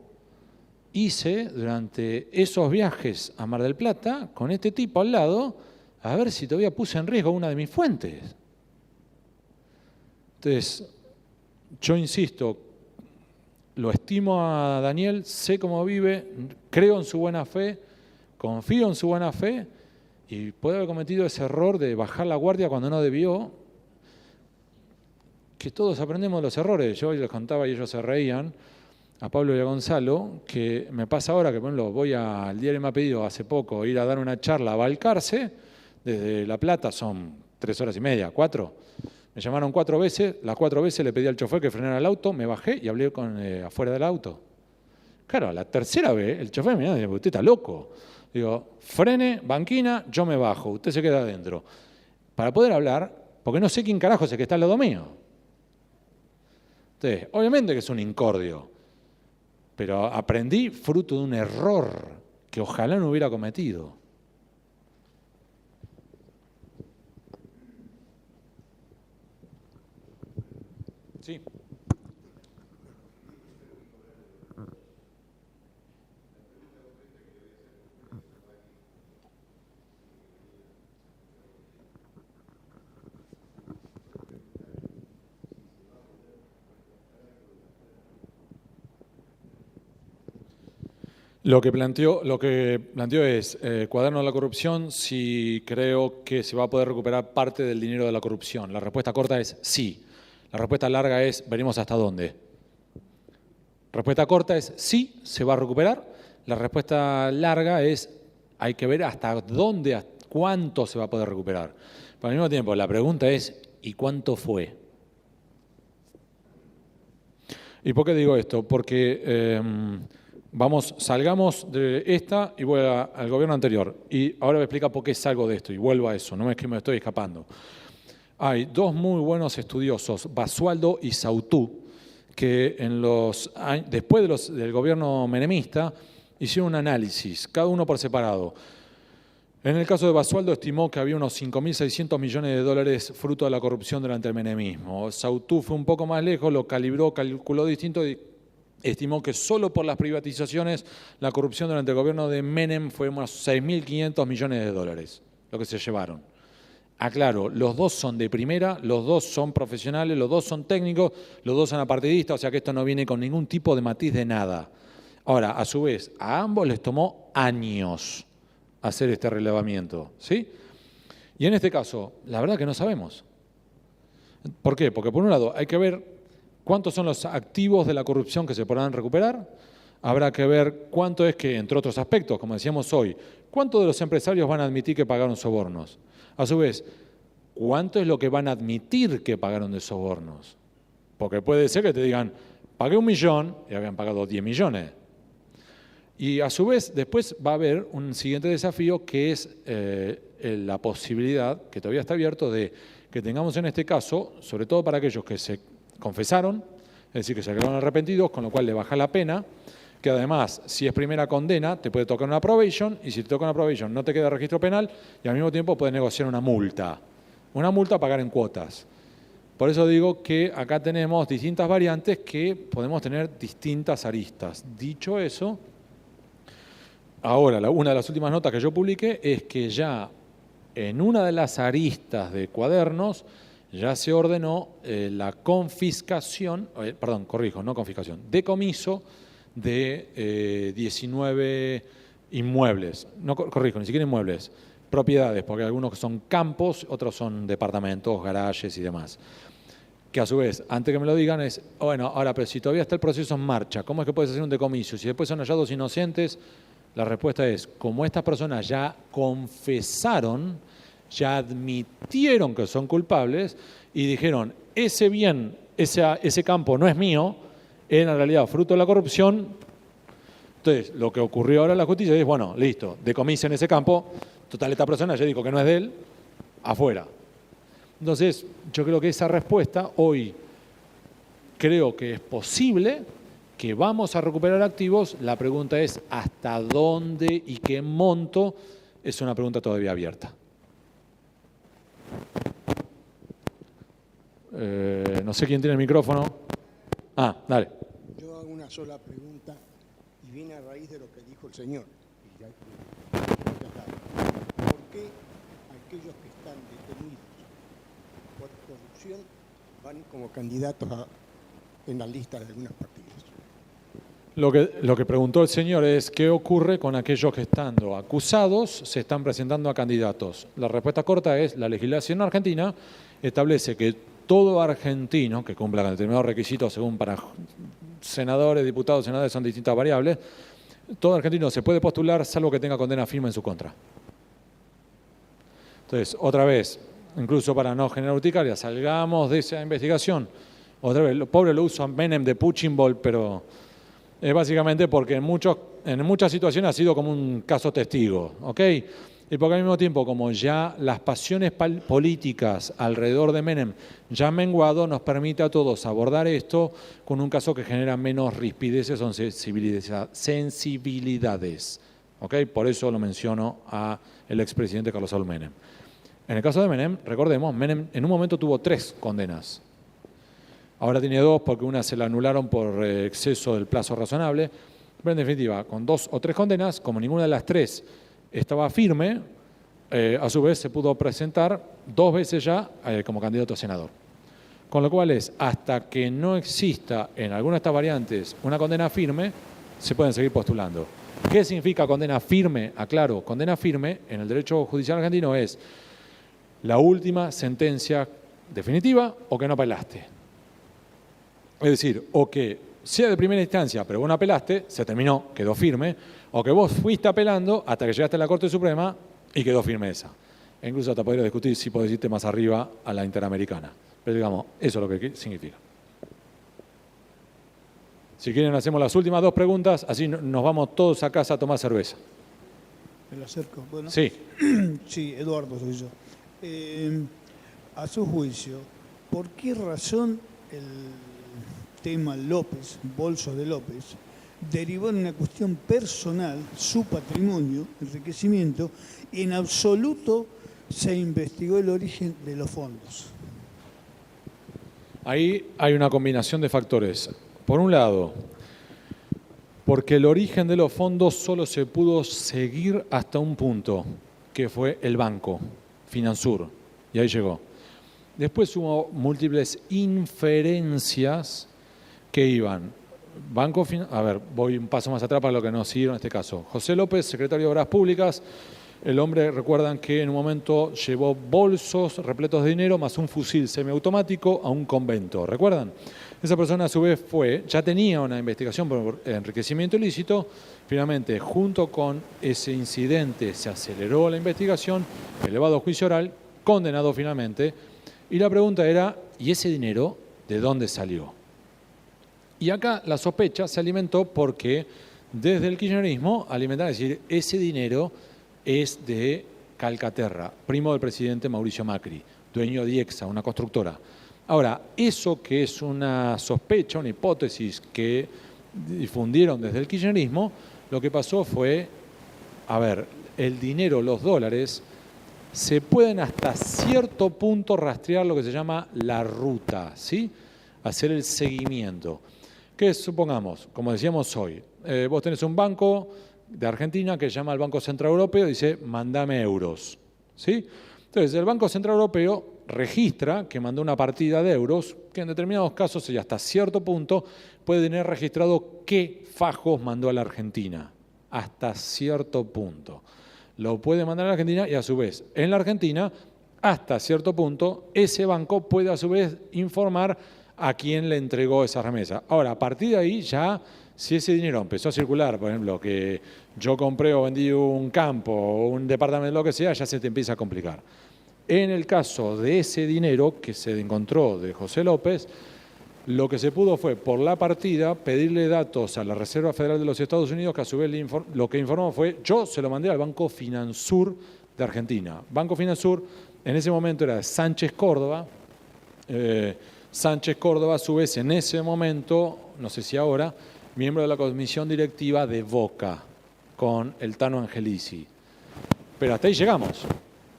hice durante esos viajes a Mar del Plata con este tipo al lado, a ver si todavía puse en riesgo una de mis fuentes. Entonces, yo insisto, lo estimo a Daniel, sé cómo vive, creo en su buena fe, confío en su buena fe y puede haber cometido ese error de bajar la guardia cuando no debió, que todos aprendemos de los errores. Yo les contaba y ellos se reían, a Pablo y a Gonzalo, que me pasa ahora que, por ejemplo, voy al diario, me ha pedido hace poco ir a dar una charla a Balcarce, desde La Plata son 3 horas y media, 4. Me llamaron 4 veces, las 4 veces le pedí al chofer que frenara el auto, me bajé y hablé con afuera del auto. Claro, la tercera vez el chofer me dice, usted está loco. Digo, frene, banquina, yo me bajo, usted se queda adentro. Para poder hablar, porque no sé quién carajo es el que está al lado mío. Entonces, obviamente que es un incordio, pero aprendí fruto de un error que ojalá no hubiera cometido. Sí. Lo que planteó es, cuaderno de la corrupción, si creo que se va a poder recuperar parte del dinero de la corrupción. La respuesta corta es sí. La respuesta larga es, veremos hasta dónde. Respuesta corta es sí, se va a recuperar. La respuesta larga es, hay que ver hasta dónde, cuánto se va a poder recuperar. Pero al mismo tiempo, la pregunta es, ¿y cuánto fue? ¿Y por qué digo esto? Porque salgamos de esta y voy al gobierno anterior. Y ahora me explica por qué salgo de esto y vuelvo a eso, no es que me estoy escapando. Hay 2 muy buenos estudiosos, Basualdo y Sautú, que después del gobierno menemista hicieron un análisis, cada uno por separado. En el caso de Basualdo estimó que había unos 5.600 millones de dólares fruto de la corrupción durante el menemismo. Sautú fue un poco más lejos, lo calibró, calculó distinto y estimó que solo por las privatizaciones la corrupción durante el gobierno de Menem fue unos 6.500 millones de dólares, lo que se llevaron. Aclaro, los 2 son de primera, los 2 son profesionales, los 2 son técnicos, los 2 son apartidistas, o sea que esto no viene con ningún tipo de matiz de nada. Ahora, a su vez, a ambos les tomó años hacer este relevamiento, ¿sí? Y en este caso, la verdad que no sabemos. ¿Por qué? Porque por un lado hay que ver cuántos son los activos de la corrupción que se podrán recuperar, habrá que ver cuánto es que, entre otros aspectos, como decíamos hoy, cuántos de los empresarios van a admitir que pagaron sobornos. A su vez, ¿cuánto es lo que van a admitir que pagaron de sobornos? Porque puede ser que te digan, pagué 1 millón y habían pagado 10 millones. Y a su vez, después va a haber un siguiente desafío que es la posibilidad, que todavía está abierto, de que tengamos en este caso, sobre todo para aquellos que se confesaron, es decir, que se quedaron arrepentidos, con lo cual le baja la pena, que además, si es primera condena, te puede tocar una probation, y si te toca una probation no te queda registro penal, y al mismo tiempo puedes negociar una multa a pagar en cuotas. Por eso digo que acá tenemos distintas variantes que podemos tener distintas aristas. Dicho eso, ahora una de las últimas notas que yo publiqué es que ya en una de las aristas de Cuadernos ya se ordenó la confiscación, decomiso de 19 inmuebles, ni siquiera inmuebles, propiedades, porque algunos son campos, otros son departamentos, garajes y demás. Que a su vez, antes que me lo digan es, bueno, ahora, pero si todavía está el proceso en marcha, ¿cómo es que puedes hacer un decomiso? Si después son hallados inocentes, la respuesta es, como estas personas ya confesaron, ya admitieron que son culpables y dijeron, ese bien, ese campo no es mío, era en realidad fruto de la corrupción. Entonces, lo que ocurrió ahora en la justicia es, bueno, listo, decomisen ese campo, total, esta persona ya dijo que no es de él, afuera. Entonces, yo creo que esa respuesta hoy creo que es posible, que vamos a recuperar activos. La pregunta es hasta dónde y qué monto, es una pregunta todavía abierta. No sé quién tiene el micrófono. Ah, dale. Yo hago una sola pregunta y viene a raíz de lo que dijo el señor. ¿Por qué aquellos que están detenidos por corrupción van como candidatos en la lista de algunos partidos? Lo que preguntó el señor es qué ocurre con aquellos que estando acusados se están presentando a candidatos. La respuesta corta es la legislación argentina establece que todo argentino que cumpla con determinados requisitos según para senadores, diputados, senadores son distintas variables, todo argentino se puede postular salvo que tenga condena firme en su contra. Entonces, otra vez, incluso para no generar urticaria, salgamos de esa investigación. Otra vez, lo pobre lo uso a Menem de punching ball, pero es básicamente porque en muchas situaciones ha sido como un caso testigo, ¿ok? Y porque al mismo tiempo, como ya las pasiones políticas alrededor de Menem ya han menguado, nos permite a todos abordar esto con un caso que genera menos rispideces o sensibilidades. ¿Ok? Por eso lo menciono al expresidente Carlos Saúl Menem. En el caso de Menem, recordemos, Menem en un momento tuvo 3 condenas. Ahora tiene 2 porque una se la anularon por exceso del plazo razonable. Pero en definitiva, con 2 o 3 condenas, como ninguna de las 3 estaba firme, a su vez se pudo presentar 2 veces ya como candidato a senador. Con lo cual hasta que no exista en alguna de estas variantes una condena firme, se pueden seguir postulando. ¿Qué significa condena firme? Aclaro, condena firme en el derecho judicial argentino es la última sentencia definitiva o que no apelaste. Es decir, o que sea de primera instancia, pero vos no apelaste, se terminó, quedó firme, o que vos fuiste apelando hasta que llegaste a la Corte Suprema y quedó firme esa. E incluso hasta podría discutir si podés irte más arriba a la Interamericana. Pero digamos, eso es lo que significa. Si quieren, hacemos las últimas 2 preguntas, así nos vamos todos a casa a tomar cerveza. Me lo acerco. Bueno, Sí. Sí, Eduardo soy yo. A su juicio, ¿por qué razón el tema López, Bolso de López, derivó en una cuestión personal, su patrimonio, enriquecimiento, y en absoluto se investigó el origen de los fondos? Ahí hay una combinación de factores. Por un lado, porque el origen de los fondos solo se pudo seguir hasta un punto, que fue el banco, Finansur, y ahí llegó. Después hubo múltiples inferencias que iban. Voy un paso más atrás para lo que nos siguieron en este caso. José López, secretario de Obras Públicas, el hombre, recuerdan que en un momento llevó bolsos repletos de dinero más un fusil semiautomático a un convento, ¿recuerdan? Esa persona a su vez ya tenía una investigación por enriquecimiento ilícito, finalmente junto con ese incidente se aceleró la investigación, elevado a juicio oral, condenado finalmente, y la pregunta era, ¿y ese dinero de dónde salió? Y acá la sospecha se alimentó porque desde el kirchnerismo alimentaron, es decir, ese dinero es de Calcaterra, primo del presidente Mauricio Macri, dueño de IEXA, una constructora. Ahora, eso que es una sospecha, una hipótesis que difundieron desde el kirchnerismo, lo que pasó fue, el dinero, los dólares, se pueden hasta cierto punto rastrear lo que se llama la ruta, ¿sí? Hacer el seguimiento. Que supongamos, como decíamos hoy, vos tenés un banco de Argentina que se llama el Banco Central Europeo y dice, mandame euros, ¿sí? Entonces, el Banco Central Europeo registra que mandó una partida de euros que en determinados casos y hasta cierto punto puede tener registrado qué fajos mandó a la Argentina, hasta cierto punto. Lo puede mandar a la Argentina y a su vez, en la Argentina, hasta cierto punto, ese banco puede a su vez informar a quién le entregó esa remesa. Ahora, a partir de ahí ya, si ese dinero empezó a circular, por ejemplo, que yo compré o vendí un campo o un departamento, lo que sea, ya se te empieza a complicar. En el caso de ese dinero que se encontró de José López, lo que se pudo fue, por la partida, pedirle datos a la Reserva Federal de los Estados Unidos, que a su vez lo que informó fue, yo se lo mandé al Banco Finansur de Argentina. Banco Finansur, en ese momento era Sánchez Córdoba. Sánchez Córdoba, a su vez, en ese momento, no sé si ahora, miembro de la comisión directiva de Boca, con el Tano Angelici. Pero hasta ahí llegamos.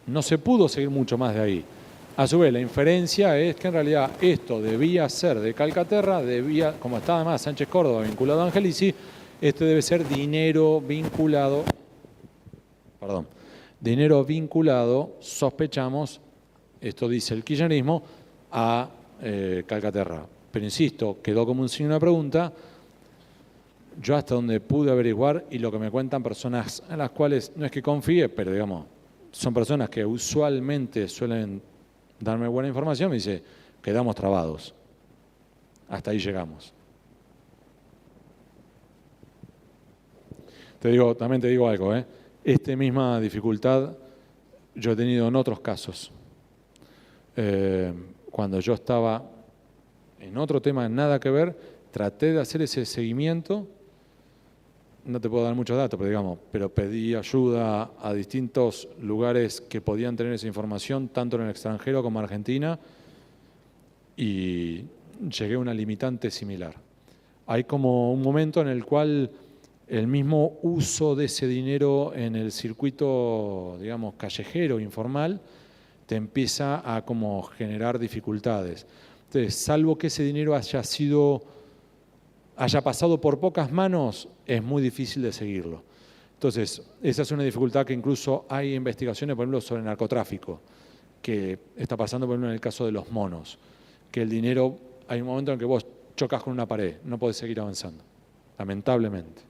No se pudo seguir mucho más de ahí. A su vez, la inferencia es que en realidad esto debía ser de Calcaterra, como está además Sánchez Córdoba vinculado a Angelici, este debe ser dinero vinculado, sospechamos, esto dice el kirchnerismo, a Calcaterra. Pero insisto, quedó como un signo de pregunta. Yo hasta donde pude averiguar y lo que me cuentan personas en las cuales no es que confíe, pero digamos, son personas que usualmente suelen darme buena información, me dice, quedamos trabados. Hasta ahí llegamos. También te digo algo, esta misma dificultad yo he tenido en otros casos. Cuando yo estaba en otro tema nada que ver, traté de hacer ese seguimiento. No te puedo dar muchos datos, pero pedí ayuda a distintos lugares que podían tener esa información, tanto en el extranjero como en Argentina, y llegué a una limitante similar. Hay como un momento en el cual el mismo uso de ese dinero en el circuito, digamos, callejero, informal, te empieza a como generar dificultades. Entonces, salvo que ese dinero haya pasado por pocas manos, es muy difícil de seguirlo. Entonces, esa es una dificultad que incluso hay investigaciones, por ejemplo, sobre narcotráfico, que está pasando, por ejemplo, en el caso de los monos, que el dinero, hay un momento en el que vos chocas con una pared, no podés seguir avanzando, lamentablemente.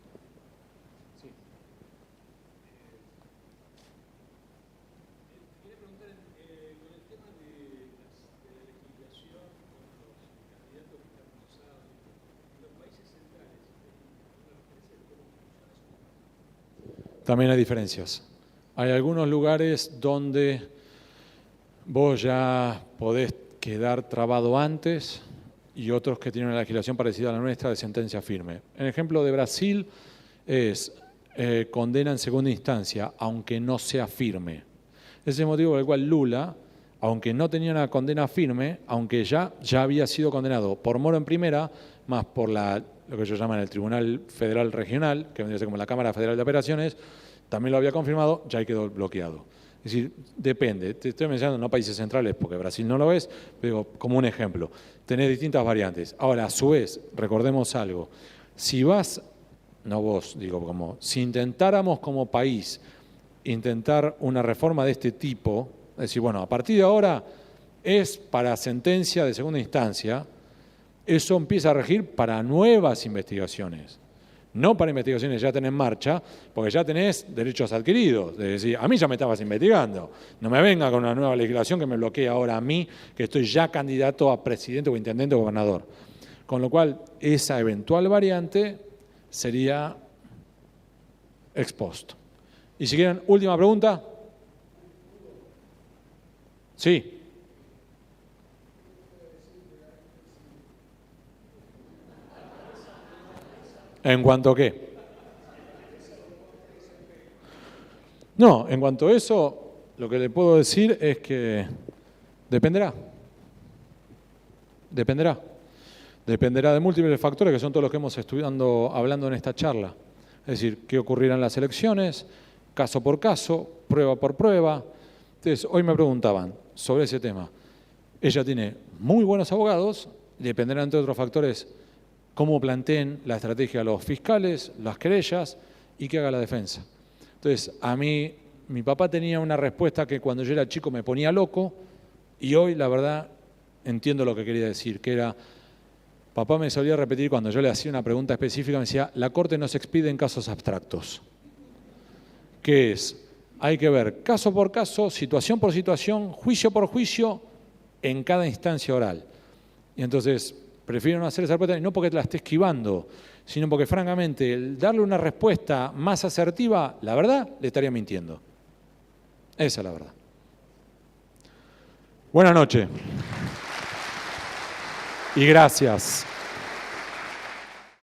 También hay diferencias. Hay algunos lugares donde vos ya podés quedar trabado antes y otros que tienen una legislación parecida a la nuestra de sentencia firme. El ejemplo de Brasil es condena en segunda instancia, aunque no sea firme. Ese es el motivo por el cual Lula, aunque no tenía una condena firme, aunque ya había sido condenado por moro en primera, más por lo que ellos llaman el Tribunal Federal Regional, que vendría a ser como la Cámara Federal de Operaciones, también lo había confirmado, ya quedó bloqueado. Es decir, depende. Te estoy mencionando no países centrales, porque Brasil no lo es, pero como un ejemplo. Tenés distintas variantes. Ahora, a su vez, recordemos algo. Si si intentáramos como país intentar una reforma de este tipo, es decir, bueno, a partir de ahora es para sentencia de segunda instancia, eso empieza a regir para nuevas investigaciones. No para investigaciones ya tenés en marcha, porque ya tenés derechos adquiridos. Es decir, a mí ya me estabas investigando. No me venga con una nueva legislación que me bloquee ahora a mí, que estoy ya candidato a presidente o intendente o gobernador. Con lo cual, esa eventual variante sería ex post. Y si quieren, última pregunta. Sí. ¿En cuanto a qué? No, en cuanto a eso, lo que le puedo decir es que dependerá. Dependerá de múltiples factores que son todos los que hemos estado hablando en esta charla. Es decir, qué ocurrirá en las elecciones, caso por caso, prueba por prueba. Entonces, hoy me preguntaban sobre ese tema. Ella tiene muy buenos abogados, dependerá entre otros factores cómo planteen la estrategia a los fiscales, las querellas y qué haga la defensa. Entonces, a mí, mi papá tenía una respuesta que cuando yo era chico me ponía loco y hoy, la verdad, entiendo lo que quería decir, que era, papá me solía repetir cuando yo le hacía una pregunta específica, me decía, la Corte no se expide en casos abstractos. ¿Qué es? Hay que ver caso por caso, situación por situación, juicio por juicio, en cada instancia oral. Y entonces, prefiero no hacer esa respuesta, y no porque te la esté esquivando, sino porque, francamente, el darle una respuesta más asertiva, la verdad, le estaría mintiendo. Esa es la verdad. Buenas noches. Y gracias.